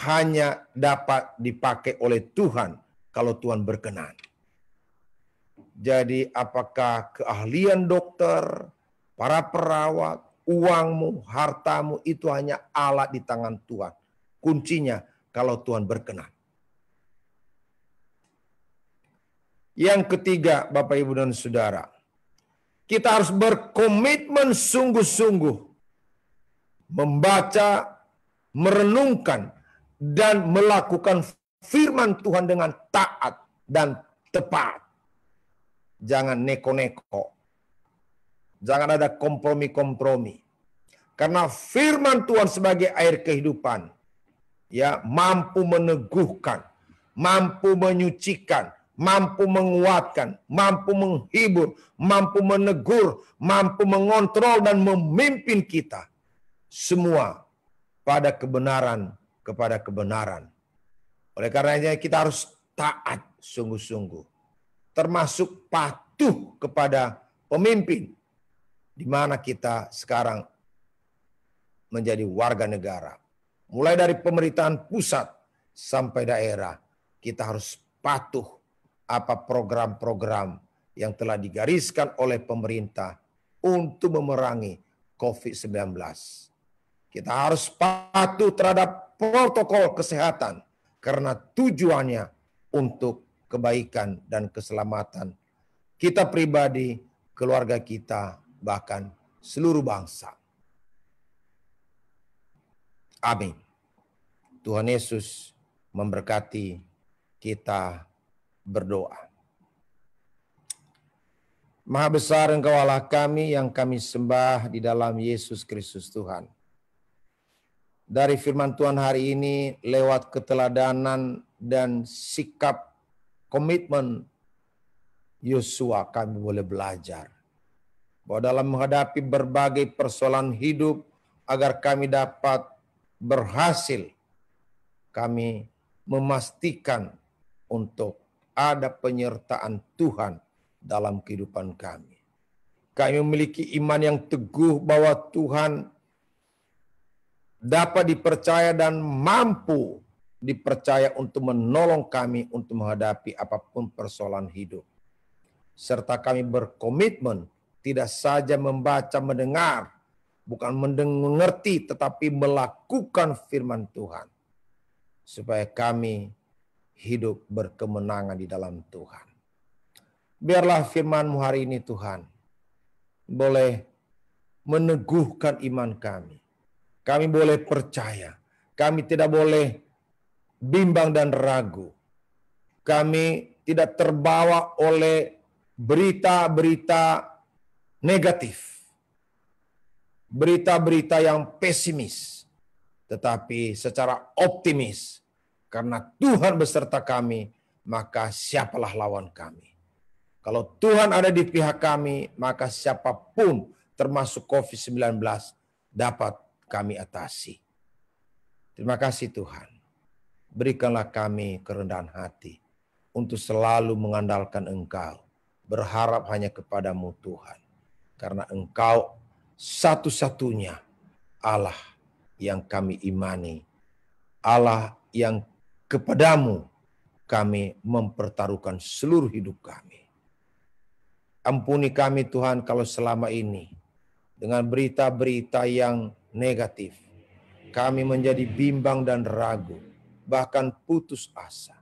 hanya dapat dipakai oleh Tuhan kalau Tuhan berkenan. Jadi apakah keahlian dokter, para perawat, uangmu, hartamu itu hanya alat di tangan Tuhan. Kuncinya kalau Tuhan berkenan. Yang ketiga, Bapak, Ibu, dan Saudara, kita harus berkomitmen sungguh-sungguh membaca, merenungkan, dan melakukan firman Tuhan dengan taat dan tepat. Jangan neko-neko. Jangan ada kompromi-kompromi. Karena firman Tuhan sebagai air kehidupan, ya, mampu meneguhkan, mampu menyucikan, mampu menguatkan, mampu menghibur, mampu menegur, mampu mengontrol dan memimpin kita semua pada kebenaran kepada kebenaran. Oleh karenanya kita harus taat sungguh-sungguh, termasuk patuh kepada pemimpin di mana kita sekarang menjadi warga negara. Mulai dari pemerintahan pusat sampai daerah, kita harus patuh apa program-program yang telah digariskan oleh pemerintah untuk memerangi COVID-19. Kita harus patuh terhadap protokol kesehatan karena tujuannya untuk kebaikan dan keselamatan kita pribadi, keluarga kita, bahkan seluruh bangsa. Amin. Tuhan Yesus memberkati kita berdoa. Maha besar Engkau Allah kami yang kami sembah di dalam Yesus Kristus Tuhan. Dari firman Tuhan hari ini lewat keteladanan dan sikap komitmen Yosua kami boleh belajar bahwa dalam menghadapi berbagai persoalan hidup agar kami dapat berhasil, kami memastikan untuk ada penyertaan Tuhan dalam kehidupan kami. Kami memiliki iman yang teguh bahwa Tuhan dapat dipercaya dan mampu dipercaya untuk menolong kami untuk menghadapi apapun persoalan hidup. Serta kami berkomitmen tidak saja membaca, mendengar, bukan mengerti, tetapi melakukan firman Tuhan. Supaya kami hidup berkemenangan di dalam Tuhan. Biarlah firman-Mu hari ini Tuhan boleh meneguhkan iman kami. Kami boleh percaya. Kami tidak boleh bimbang dan ragu. Kami tidak terbawa oleh berita-berita negatif. Berita-berita yang pesimis. Tetapi secara optimis. Karena Tuhan beserta kami, maka siapalah lawan kami. Kalau Tuhan ada di pihak kami, maka siapapun termasuk COVID-19 dapat kami atasi. Terima kasih Tuhan. Berikanlah kami kerendahan hati untuk selalu mengandalkan Engkau. Berharap hanya kepadamu Tuhan. Karena Engkau satu-satunya Allah yang kami imani. Allah yang kepadamu kami mempertaruhkan seluruh hidup kami. Ampuni kami Tuhan kalau selama ini dengan berita-berita yang negatif kami menjadi bimbang dan ragu, bahkan putus asa.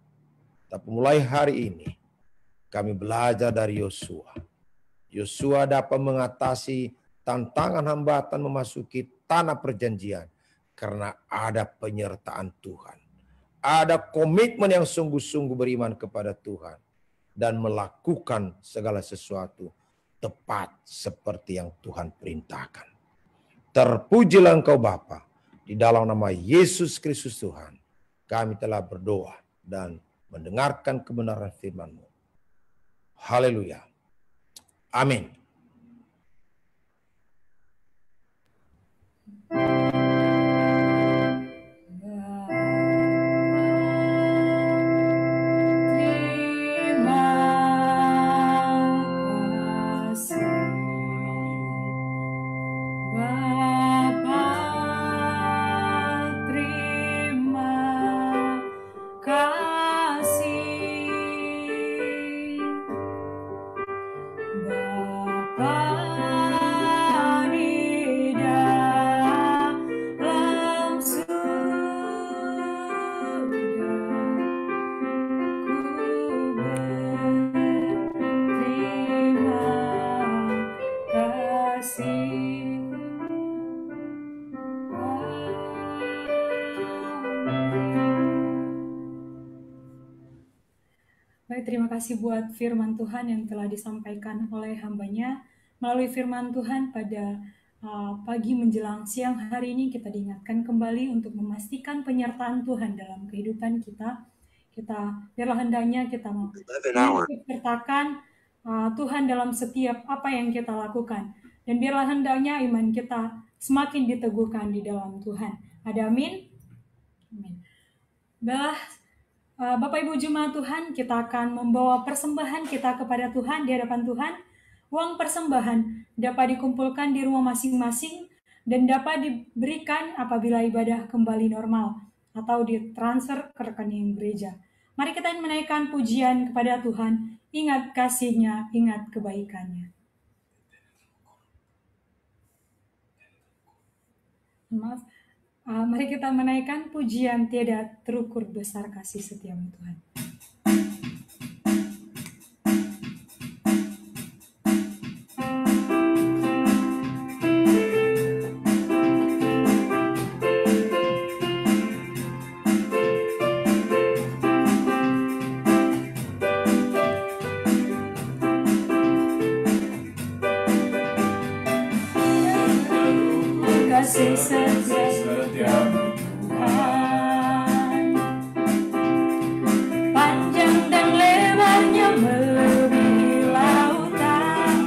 Tapi mulai hari ini kami belajar dari Yosua. Yosua dapat mengatasi tantangan hambatan memasuki tanah perjanjian karena ada penyertaan Tuhan. Ada komitmen yang sungguh-sungguh beriman kepada Tuhan dan melakukan segala sesuatu tepat seperti yang Tuhan perintahkan. Terpujilah Engkau Bapa, di dalam nama Yesus Kristus Tuhan. Kami telah berdoa dan mendengarkan kebenaran firman-Mu. Haleluya. Amin. Terima terima kasih buat firman Tuhan yang telah disampaikan oleh hambanya. Melalui firman Tuhan pada pagi menjelang siang hari ini kita diingatkan kembali untuk memastikan penyertaan Tuhan dalam kehidupan kita. Biarlah hendaknya kita mengikut-sertakan Tuhan dalam setiap apa yang kita lakukan. Dan biarlah hendaknya iman kita semakin diteguhkan di dalam Tuhan. Ada amin? Amin. Bapak Ibu Jemaat Tuhan, kita akan membawa persembahan kita kepada Tuhan di hadapan Tuhan. Uang persembahan dapat dikumpulkan di rumah masing-masing dan dapat diberikan apabila ibadah kembali normal atau ditransfer ke rekening gereja. Mari kita menaikkan pujian kepada Tuhan. Ingat kasih-Nya, ingat kebaikan-Nya. Maaf. Mari kita menaikkan pujian tiada terukur besar kasih setiamu Tuhan. Kasih setiamu Tuhan, panjang dan lebarnya melebihi lautan,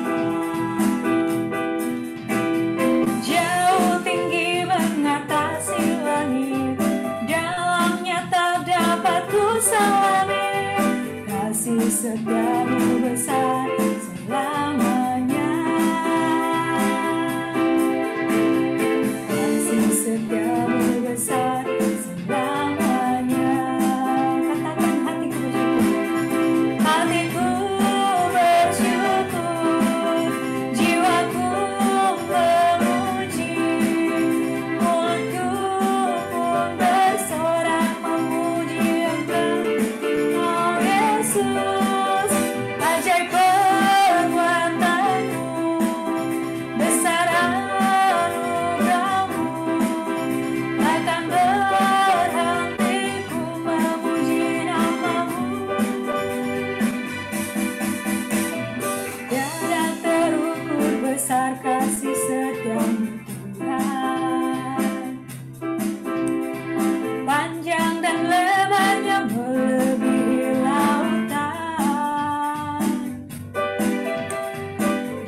jauh tinggi mengatasi langit, dalamnya tak dapat kuselami. Kasih setiamu besar selamanya. Setiamu besar selamanya. Katakan hatiku bersyukur. Hatiku bersyukur, jiwaku memuji, mulutku pun bersorak memuji Engkau, oh Yesus. Ajaib perbuatanmu, besar besar kasih setiamu Tuhan, panjang dan lebarnya melebihi lautan,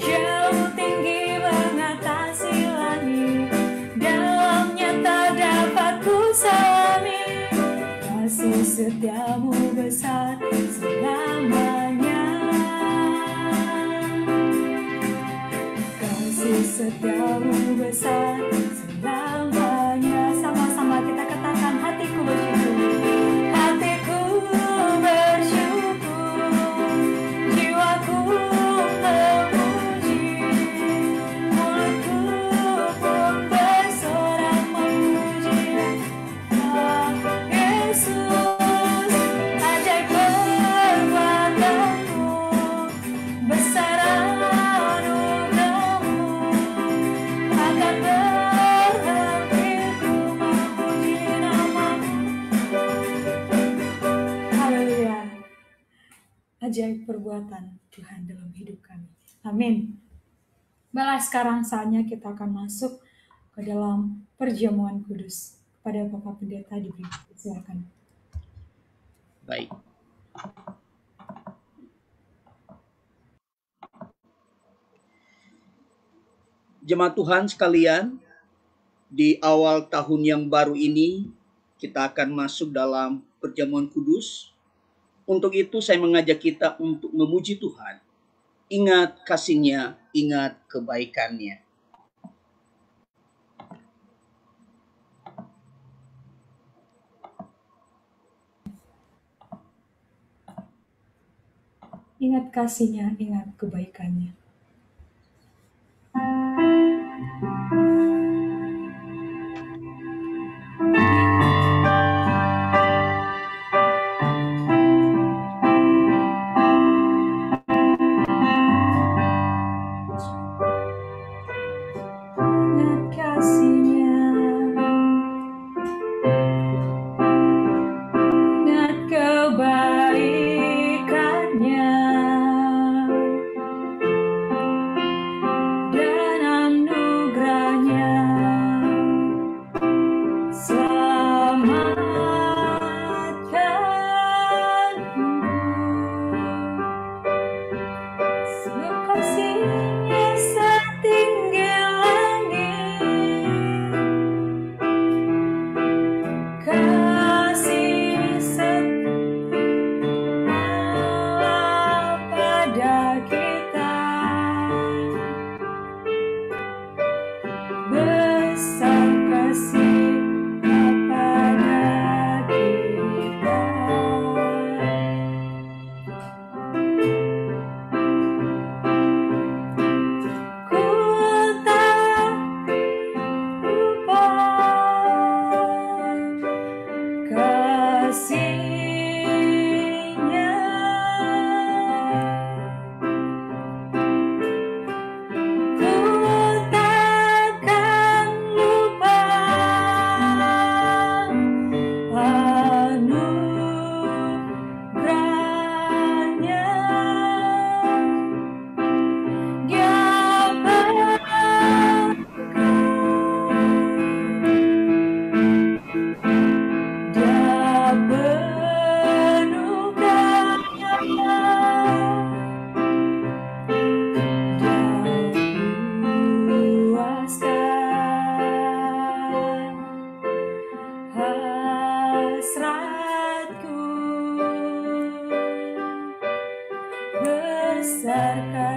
jauh tinggi mengatasi langit, dalamnya tak dapat kuselami. Kasih setiamu besar selamanya. Setiamu besar selamanya. Sama-sama kita katakan hatiku bersyukur. Hatiku bersyukur, jiwaku memuji, mulutku pun bersorak memuji oh Yesus. Ajaib perbuatanmu, besar ajaib perbuatan Tuhan dalam hidup kami. Amin. Baiklah, sekarang saatnya kita akan masuk ke dalam perjamuan kudus. Kepada Bapak Pendeta diberi, silakan. Baik. Jemaat Tuhan sekalian, di awal tahun yang baru ini kita akan masuk dalam perjamuan kudus. Untuk itu saya mengajak kita untuk memuji Tuhan. Ingat kasih-Nya, ingat kebaikan-Nya. Ingat kasih-Nya, ingat kebaikan-Nya. Ingat kebaikan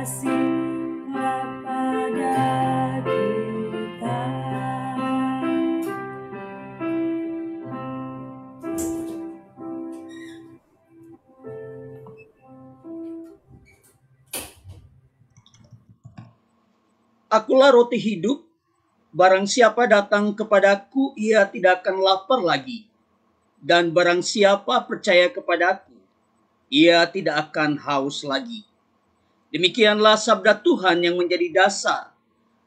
kasih-Lah pada kita. Akulah roti hidup, barang siapa datang kepadaku, ia tidak akan lapar lagi. Dan barang siapa percaya kepadaku, ia tidak akan haus lagi. Demikianlah sabda Tuhan yang menjadi dasar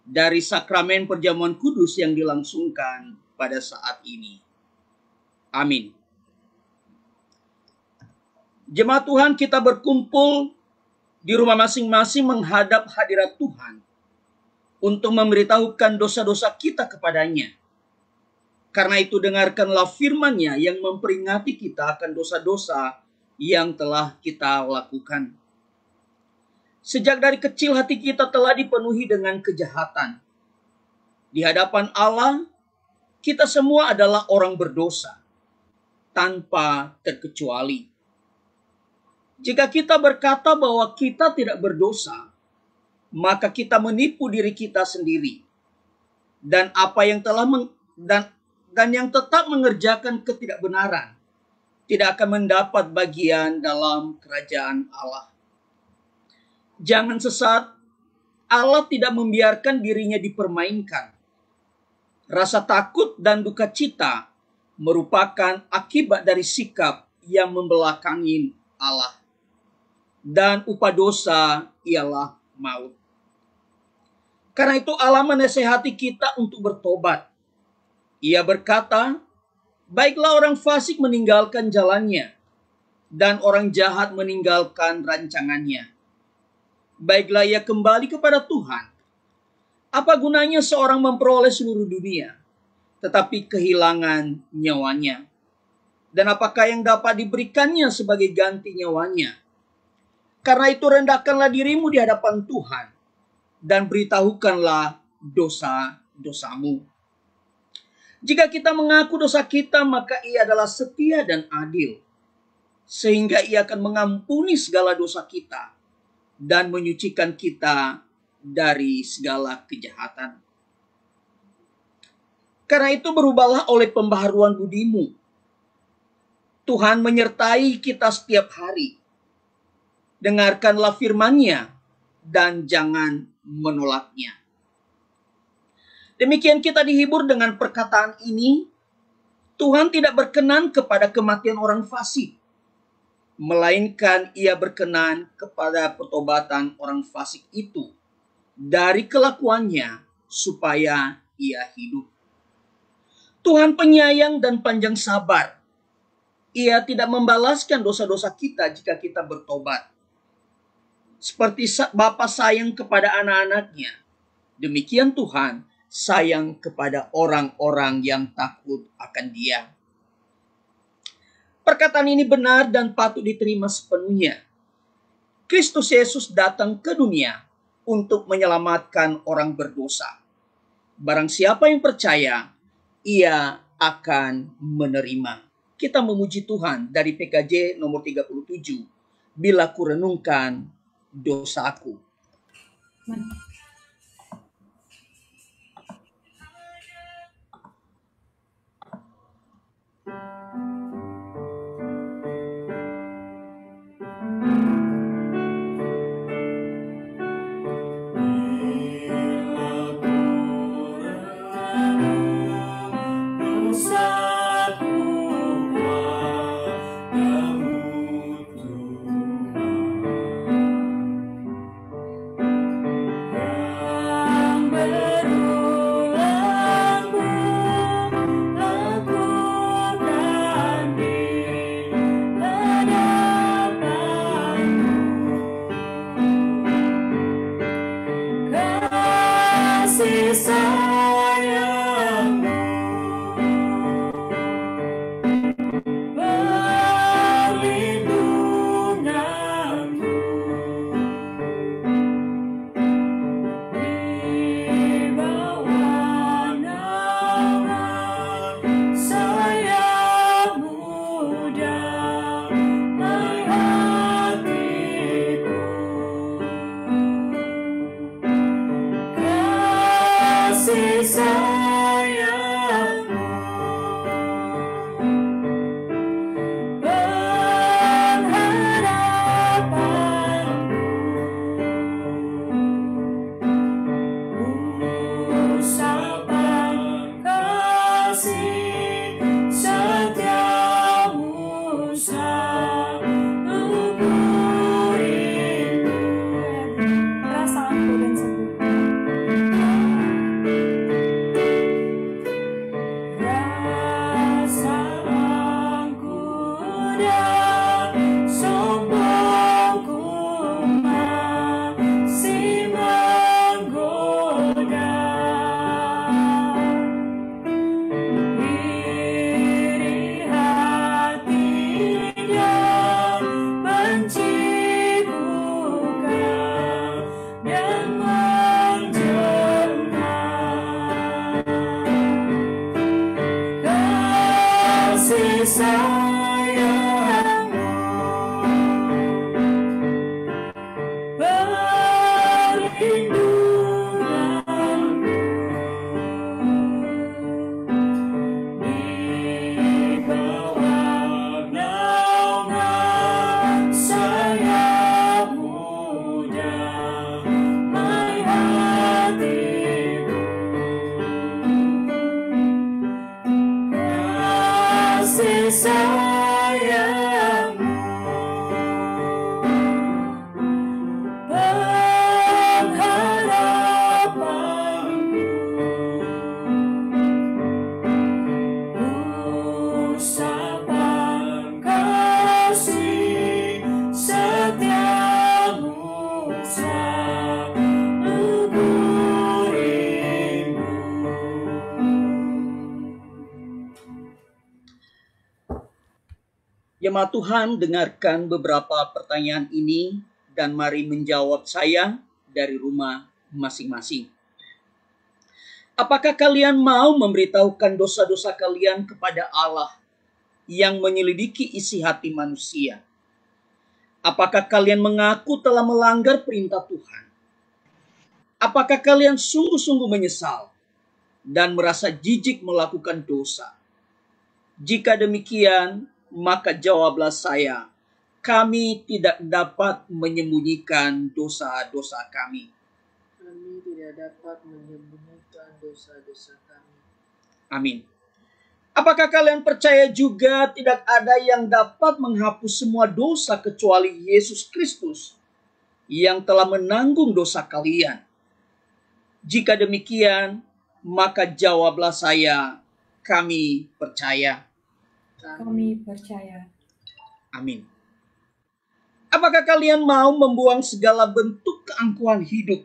dari sakramen perjamuan kudus yang dilangsungkan pada saat ini. Amin. Jemaat Tuhan, kita berkumpul di rumah masing-masing menghadap hadirat Tuhan untuk memberitahukan dosa-dosa kita kepadanya. Karena itu dengarkanlah firman-Nya yang memperingati kita akan dosa-dosa yang telah kita lakukan. Sejak dari kecil hati kita telah dipenuhi dengan kejahatan. Di hadapan Allah, kita semua adalah orang berdosa, tanpa terkecuali. Jika kita berkata bahwa kita tidak berdosa, maka kita menipu diri kita sendiri. Dan apa yang dan yang tetap mengerjakan ketidakbenaran tidak akan mendapat bagian dalam kerajaan Allah. Jangan sesat, Allah tidak membiarkan dirinya dipermainkan. Rasa takut dan duka cita merupakan akibat dari sikap yang membelakangi Allah. Dan upah dosa ialah maut. Karena itu Allah menasihati kita untuk bertobat. Ia berkata, baiklah orang fasik meninggalkan jalannya, dan orang jahat meninggalkan rancangannya. Baiklah ia kembali kepada Tuhan. Apa gunanya seorang memperoleh seluruh dunia, tetapi kehilangan nyawanya? Dan apakah yang dapat diberikannya sebagai ganti nyawanya? Karena itu rendahkanlah dirimu di hadapan Tuhan, dan beritahukanlah dosa-dosamu. Jika kita mengaku dosa kita, maka Ia adalah setia dan adil, sehingga Ia akan mengampuni segala dosa kita dan menyucikan kita dari segala kejahatan. Karena itu berubahlah oleh pembaharuan budimu. Tuhan menyertai kita setiap hari. Dengarkanlah firman-Nya dan jangan menolaknya. Demikian kita dihibur dengan perkataan ini. Tuhan tidak berkenan kepada kematian orang fasik, melainkan Ia berkenan kepada pertobatan orang fasik itu dari kelakuannya supaya ia hidup. Tuhan penyayang dan panjang sabar. Ia tidak membalaskan dosa-dosa kita jika kita bertobat. Seperti Bapa sayang kepada anak-anaknya, demikian Tuhan sayang kepada orang-orang yang takut akan Dia. Perkataan ini benar dan patut diterima sepenuhnya. Kristus Yesus datang ke dunia untuk menyelamatkan orang berdosa. Barang siapa yang percaya, ia akan menerima. Kita memuji Tuhan dari PKJ nomor 37. Bila kurenungkan dosaku. Jemaat Tuhan, dengarkan beberapa pertanyaan ini dan mari menjawab saya dari rumah masing-masing. Apakah kalian mau memberitahukan dosa-dosa kalian kepada Allah yang menyelidiki isi hati manusia? Apakah kalian mengaku telah melanggar perintah Tuhan? Apakah kalian sungguh-sungguh menyesal dan merasa jijik melakukan dosa? Jika demikian, maka jawablah saya, kami tidak dapat menyembunyikan dosa-dosa kami. Kami tidak dapat menyembunyikan dosa-dosa kami. Amin. Apakah kalian percaya juga tidak ada yang dapat menghapus semua dosa kecuali Yesus Kristus yang telah menanggung dosa kalian? Jika demikian, maka jawablah saya, kami percaya. Kami percaya. Amin. Apakah kalian mau membuang segala bentuk keangkuhan hidup,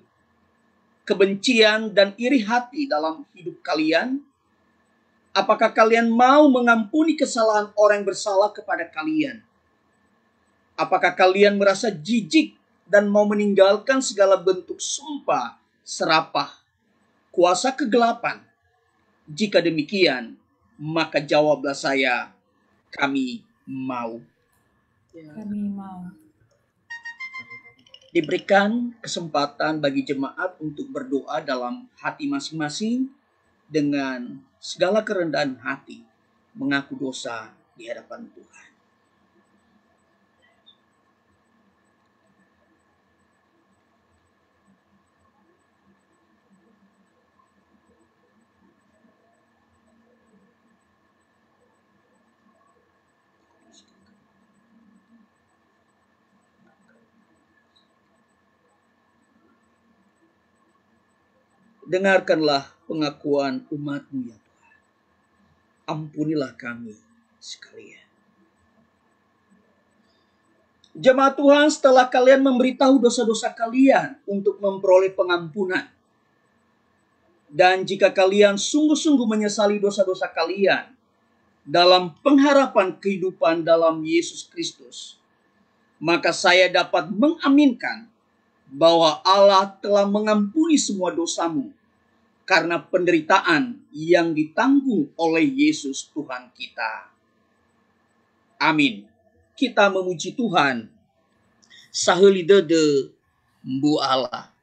kebencian dan iri hati dalam hidup kalian? Apakah kalian mau mengampuni kesalahan orang yang bersalah kepada kalian? Apakah kalian merasa jijik dan mau meninggalkan segala bentuk sumpah, serapah, kuasa kegelapan? Jika demikian, maka jawablah saya, kami mau. Kami mau. Diberikan kesempatan bagi jemaat untuk berdoa dalam hati masing-masing dengan segala kerendahan hati, mengaku dosa di hadapan Tuhan. Dengarkanlah pengakuan umat-Mu ya Tuhan. Ampunilah kami sekalian. Jemaat Tuhan, setelah kalian memberitahu dosa-dosa kalian untuk memperoleh pengampunan, dan jika kalian sungguh-sungguh menyesali dosa-dosa kalian dalam pengharapan kehidupan dalam Yesus Kristus, maka saya dapat mengaminkan bahwa Allah telah mengampuni semua dosamu karena penderitaan yang ditanggung oleh Yesus Tuhan kita. Amin. Kita memuji Tuhan. Saheuli deudeu mbu Allah.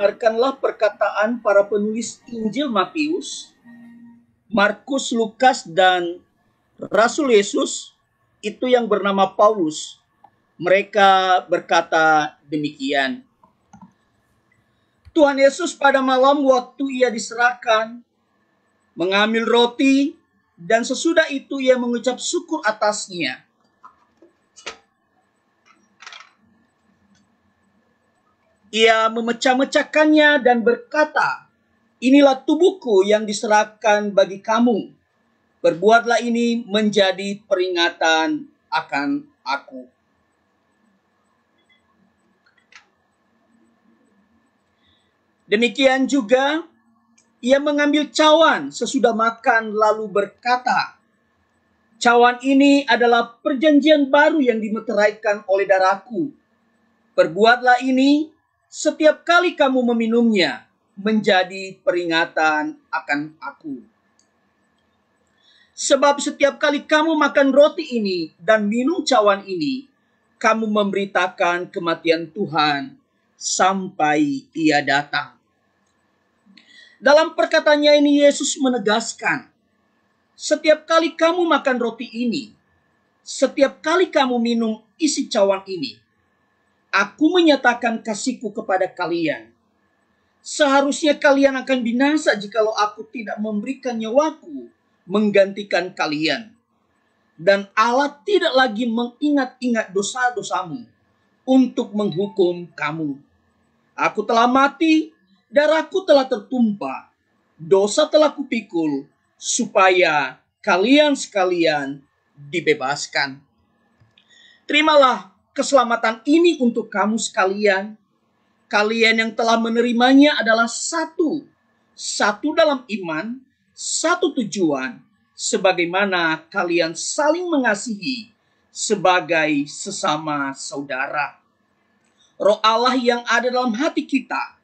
dengarkanlah perkataan para penulis Injil Matius, Markus, Lukas, dan Rasul Yesus itu yang bernama Paulus. Mereka berkata demikian. Tuhan Yesus pada malam waktu ia diserahkan, mengambil roti, dan sesudah itu ia mengucap syukur atasnya. Ia memecah-mecahkannya dan berkata, "Inilah tubuhku yang diserahkan bagi kamu. Perbuatlah ini menjadi peringatan akan aku." Demikian juga ia mengambil cawan sesudah makan lalu berkata, "Cawan ini adalah perjanjian baru yang dimeteraikan oleh darahku. Perbuatlah ini setiap kali kamu meminumnya menjadi peringatan akan aku. Sebab setiap kali kamu makan roti ini dan minum cawan ini, kamu memberitakan kematian Tuhan sampai ia datang." Dalam perkataannya ini Yesus menegaskan, setiap kali kamu makan roti ini, setiap kali kamu minum isi cawan ini, aku menyatakan kasihku kepada kalian. Seharusnya kalian akan binasa jikalau aku tidak memberikan nyawaku menggantikan kalian. Dan Allah tidak lagi mengingat-ingat dosa-dosamu untuk menghukum kamu. Aku telah mati, darahku telah tertumpah, dosa telah kupikul, supaya kalian sekalian dibebaskan. Terimalah keselamatan ini untuk kamu sekalian. Kalian yang telah menerimanya adalah satu dalam iman, satu tujuan, sebagaimana kalian saling mengasihi sebagai sesama saudara. Roh Allah yang ada dalam hati kita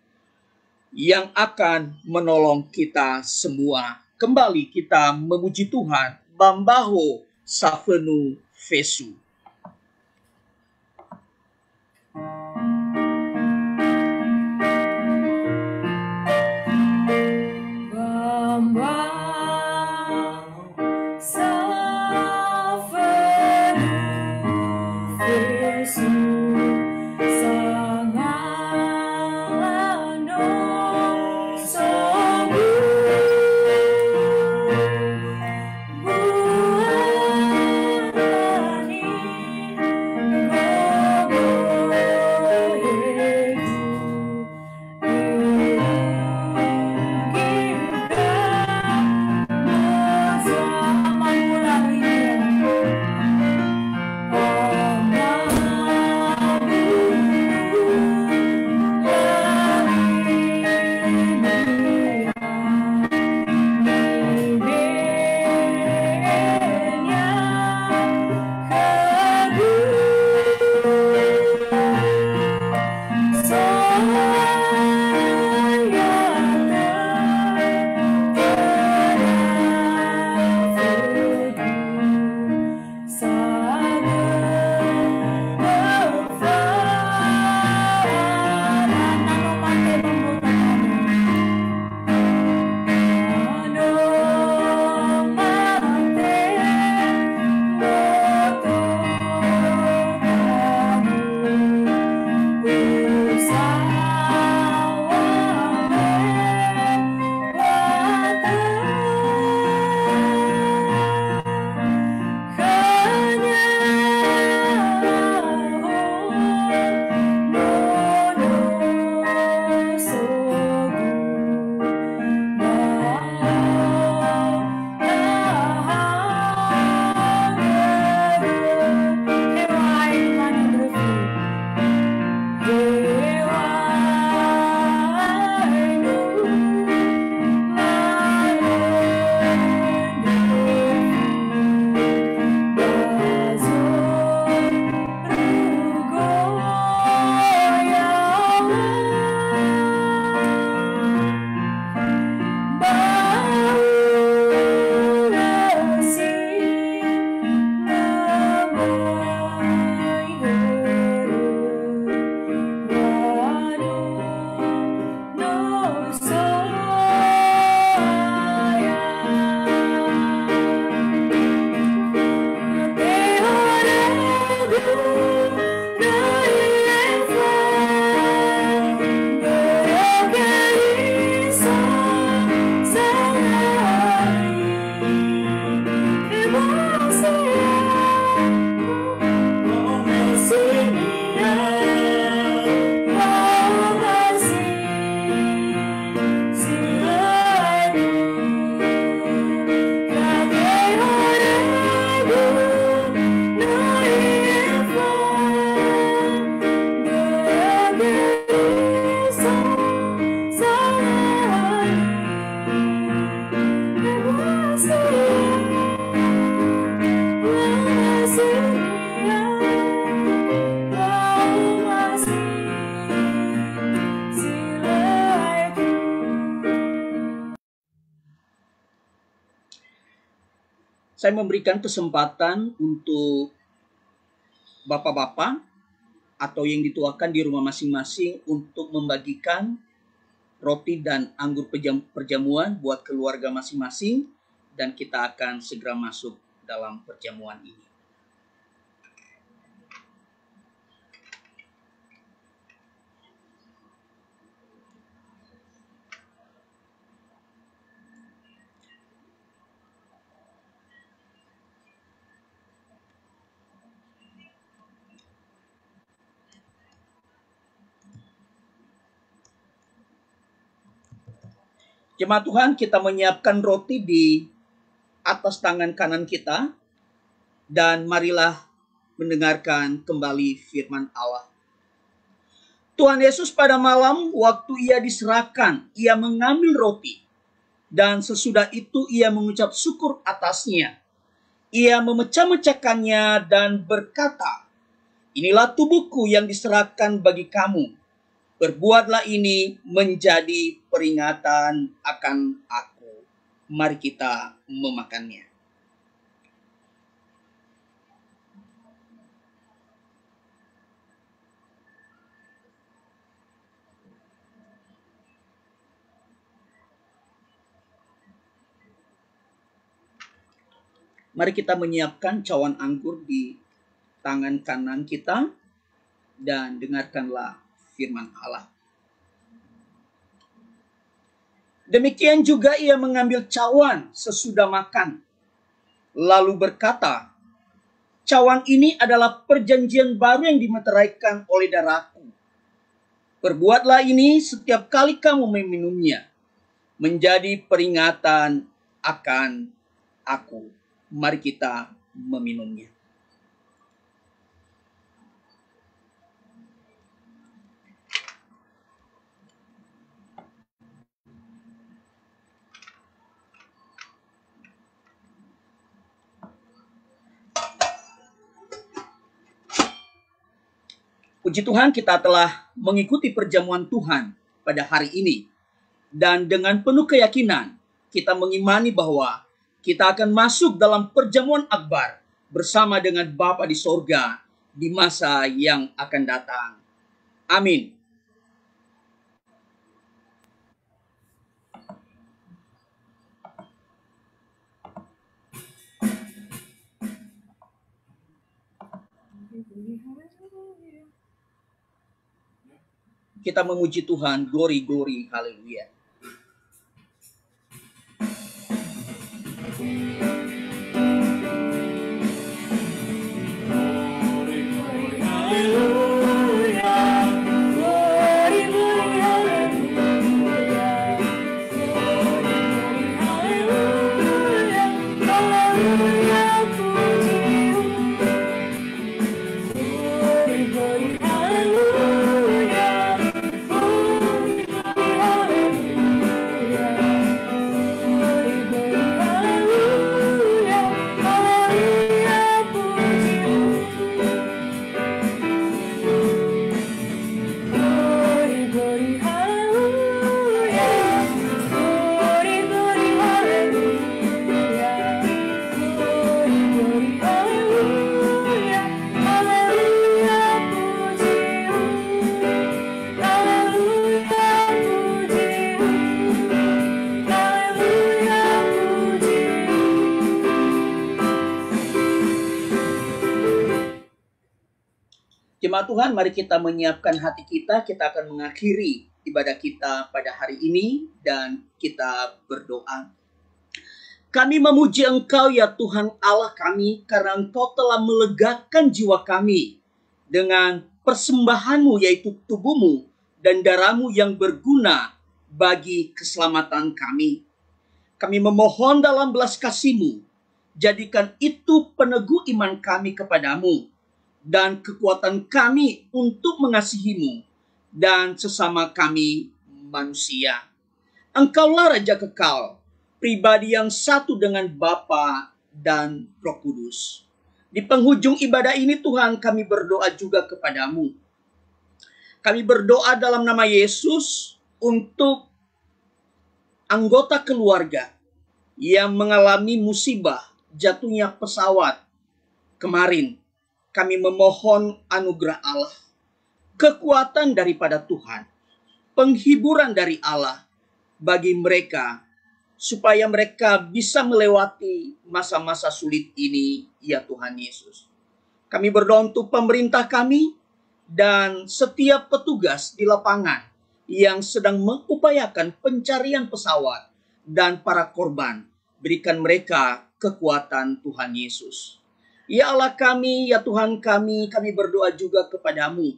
yang akan menolong kita semua. Kembali kita memuji Tuhan. Bambaho Safenu Fesu. Saya memberikan kesempatan untuk bapak-bapak atau yang dituakan di rumah masing-masing untuk membagikan roti dan anggur perjamuan buat keluarga masing-masing, dan kita akan segera masuk dalam perjamuan ini. Jemaat Tuhan, kita menyiapkan roti di atas tangan kanan kita, dan marilah mendengarkan kembali firman Allah. Tuhan Yesus pada malam waktu ia diserahkan, ia mengambil roti, dan sesudah itu ia mengucap syukur atasnya. Ia memecah-mecahkannya dan berkata, "Inilah tubuhku yang diserahkan bagi kamu. Perbuatlah ini menjadi peringatan akan aku." Mari kita memakannya. Mari kita menyiapkan cawan anggur di tangan kanan kita, dan dengarkanlah firman Allah. Demikian juga ia mengambil cawan sesudah makan, lalu berkata, "Cawan ini adalah perjanjian baru yang dimeteraikan oleh darahku. Perbuatlah ini setiap kali kamu meminumnya, menjadi peringatan akan aku." Mari kita meminumnya. Puji Tuhan, kita telah mengikuti perjamuan Tuhan pada hari ini. Dan dengan penuh keyakinan, kita mengimani bahwa kita akan masuk dalam perjamuan akbar bersama dengan Bapa di sorga di masa yang akan datang. Amin. Kita memuji Tuhan, glory, glory, haleluya. Jemaat Tuhan, mari kita menyiapkan hati kita. Kita akan mengakhiri ibadah kita pada hari ini dan kita berdoa. Kami memuji Engkau ya Tuhan Allah kami, karena Engkau telah melegakan jiwa kami dengan persembahan-Mu, yaitu tubuh-Mu dan darah-Mu yang berguna bagi keselamatan kami. Kami memohon dalam belas kasih-Mu, jadikan itu peneguh iman kami kepadamu dan kekuatan kami untuk mengasihi-Mu dan sesama kami manusia. Engkaulah Raja kekal, pribadi yang satu dengan Bapa dan Roh Kudus. Di penghujung ibadah ini Tuhan, kami berdoa juga kepadamu. Kami berdoa dalam nama Yesus untuk anggota keluarga yang mengalami musibah jatuhnya pesawat kemarin, kami memohon anugerah Allah, kekuatan daripada Tuhan, penghiburan dari Allah bagi mereka, supaya mereka bisa melewati masa-masa sulit ini, ya Tuhan Yesus. Kami berdoa untuk pemerintah kami dan setiap petugas di lapangan yang sedang mengupayakan pencarian pesawat dan para korban. Berikan mereka kekuatan Tuhan Yesus. Ya Allah kami, ya Tuhan kami berdoa juga kepadamu.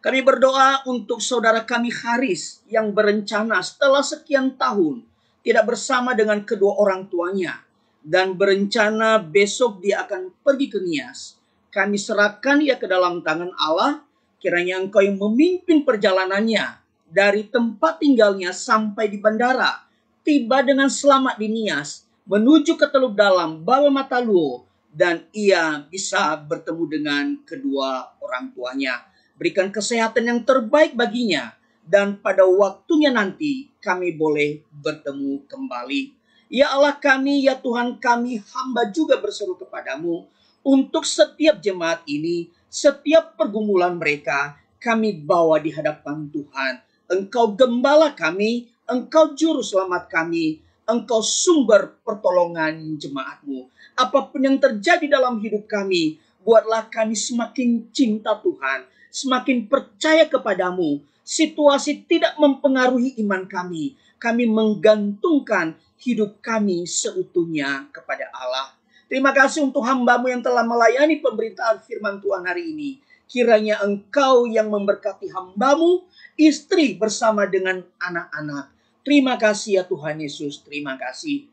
Kami berdoa untuk saudara kami Haris yang berencana setelah sekian tahun tidak bersama dengan kedua orang tuanya dan berencana besok dia akan pergi ke Nias. Kami serahkan ia ke dalam tangan Allah, kiranya Engkau yang memimpin perjalanannya dari tempat tinggalnya sampai di bandara, tiba dengan selamat di Nias, menuju ke Teluk Dalam, Bawah Mataluo, dan ia bisa bertemu dengan kedua orang tuanya. Berikan kesehatan yang terbaik baginya, dan pada waktunya nanti kami boleh bertemu kembali. Ya Allah kami, ya Tuhan kami, hamba juga berseru kepadamu untuk setiap jemaat ini, setiap pergumulan mereka, kami bawa di hadapan Tuhan. Engkau gembala kami, Engkau juru selamat kami, Engkau sumber pertolongan jemaatmu. Apapun yang terjadi dalam hidup kami, buatlah kami semakin cinta Tuhan, semakin percaya kepadamu. Situasi tidak mempengaruhi iman kami. Kami menggantungkan hidup kami seutuhnya kepada Allah. Terima kasih untuk hamba-Mu yang telah melayani pemberitaan firman Tuhan hari ini. Kiranya Engkau yang memberkati hamba-Mu, istri bersama dengan anak-anak. Terima kasih ya Tuhan Yesus, terima kasih.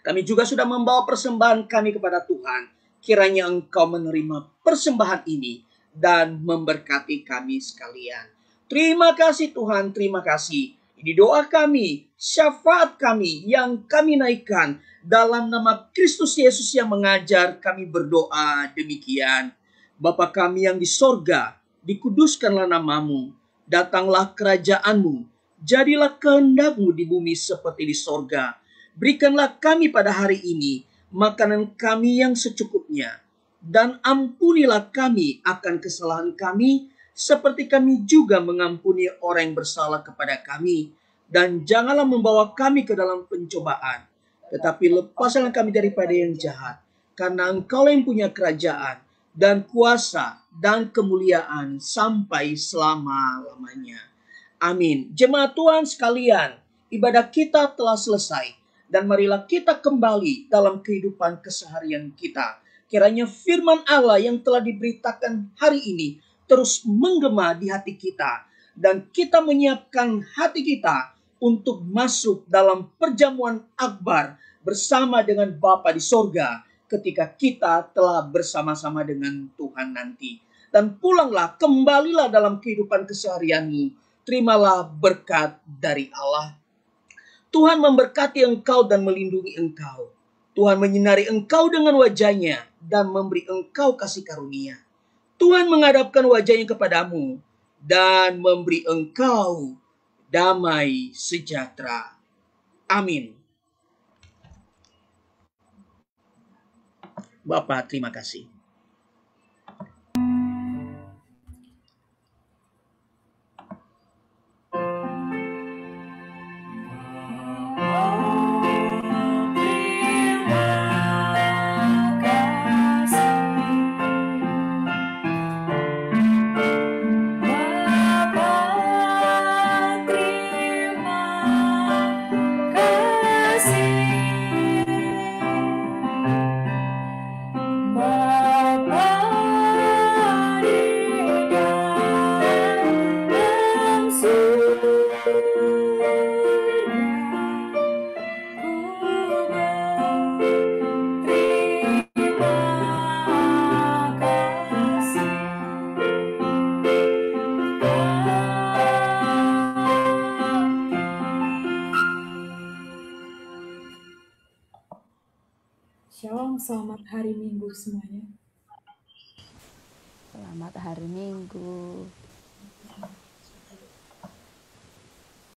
Kami juga sudah membawa persembahan kami kepada Tuhan. Kiranya Engkau menerima persembahan ini dan memberkati kami sekalian. Terima kasih Tuhan, terima kasih. Ini doa kami, syafaat kami yang kami naikkan dalam nama Kristus Yesus yang mengajar, kami berdoa demikian. Bapa kami yang di sorga, dikuduskanlah namamu, datanglah kerajaanmu, jadilah kehendak-Mu di bumi seperti di sorga. Berikanlah kami pada hari ini makanan kami yang secukupnya, dan ampunilah kami akan kesalahan kami, seperti kami juga mengampuni orang yang bersalah kepada kami. Dan janganlah membawa kami ke dalam pencobaan, tetapi lepaskanlah kami daripada yang jahat. Karena Engkau yang punya kerajaan, dan kuasa, dan kemuliaan sampai selama-lamanya. Amin. Jemaat Tuhan sekalian, ibadah kita telah selesai. Dan marilah kita kembali dalam kehidupan keseharian kita. Kiranya firman Allah yang telah diberitakan hari ini terus menggema di hati kita, dan kita menyiapkan hati kita untuk masuk dalam perjamuan akbar bersama dengan Bapa di sorga ketika kita telah bersama-sama dengan Tuhan nanti. Dan pulanglah, kembalilah dalam kehidupan keseharianmu. Terimalah berkat dari Allah. Tuhan memberkati engkau dan melindungi engkau. Tuhan menyinari engkau dengan wajah-Nya dan memberi engkau kasih karunia. Tuhan menghadapkan wajah-Nya kepadamu dan memberi engkau damai sejahtera. Amin. Bapak, terima kasih. Shalom, selamat hari Minggu semuanya. Selamat hari Minggu.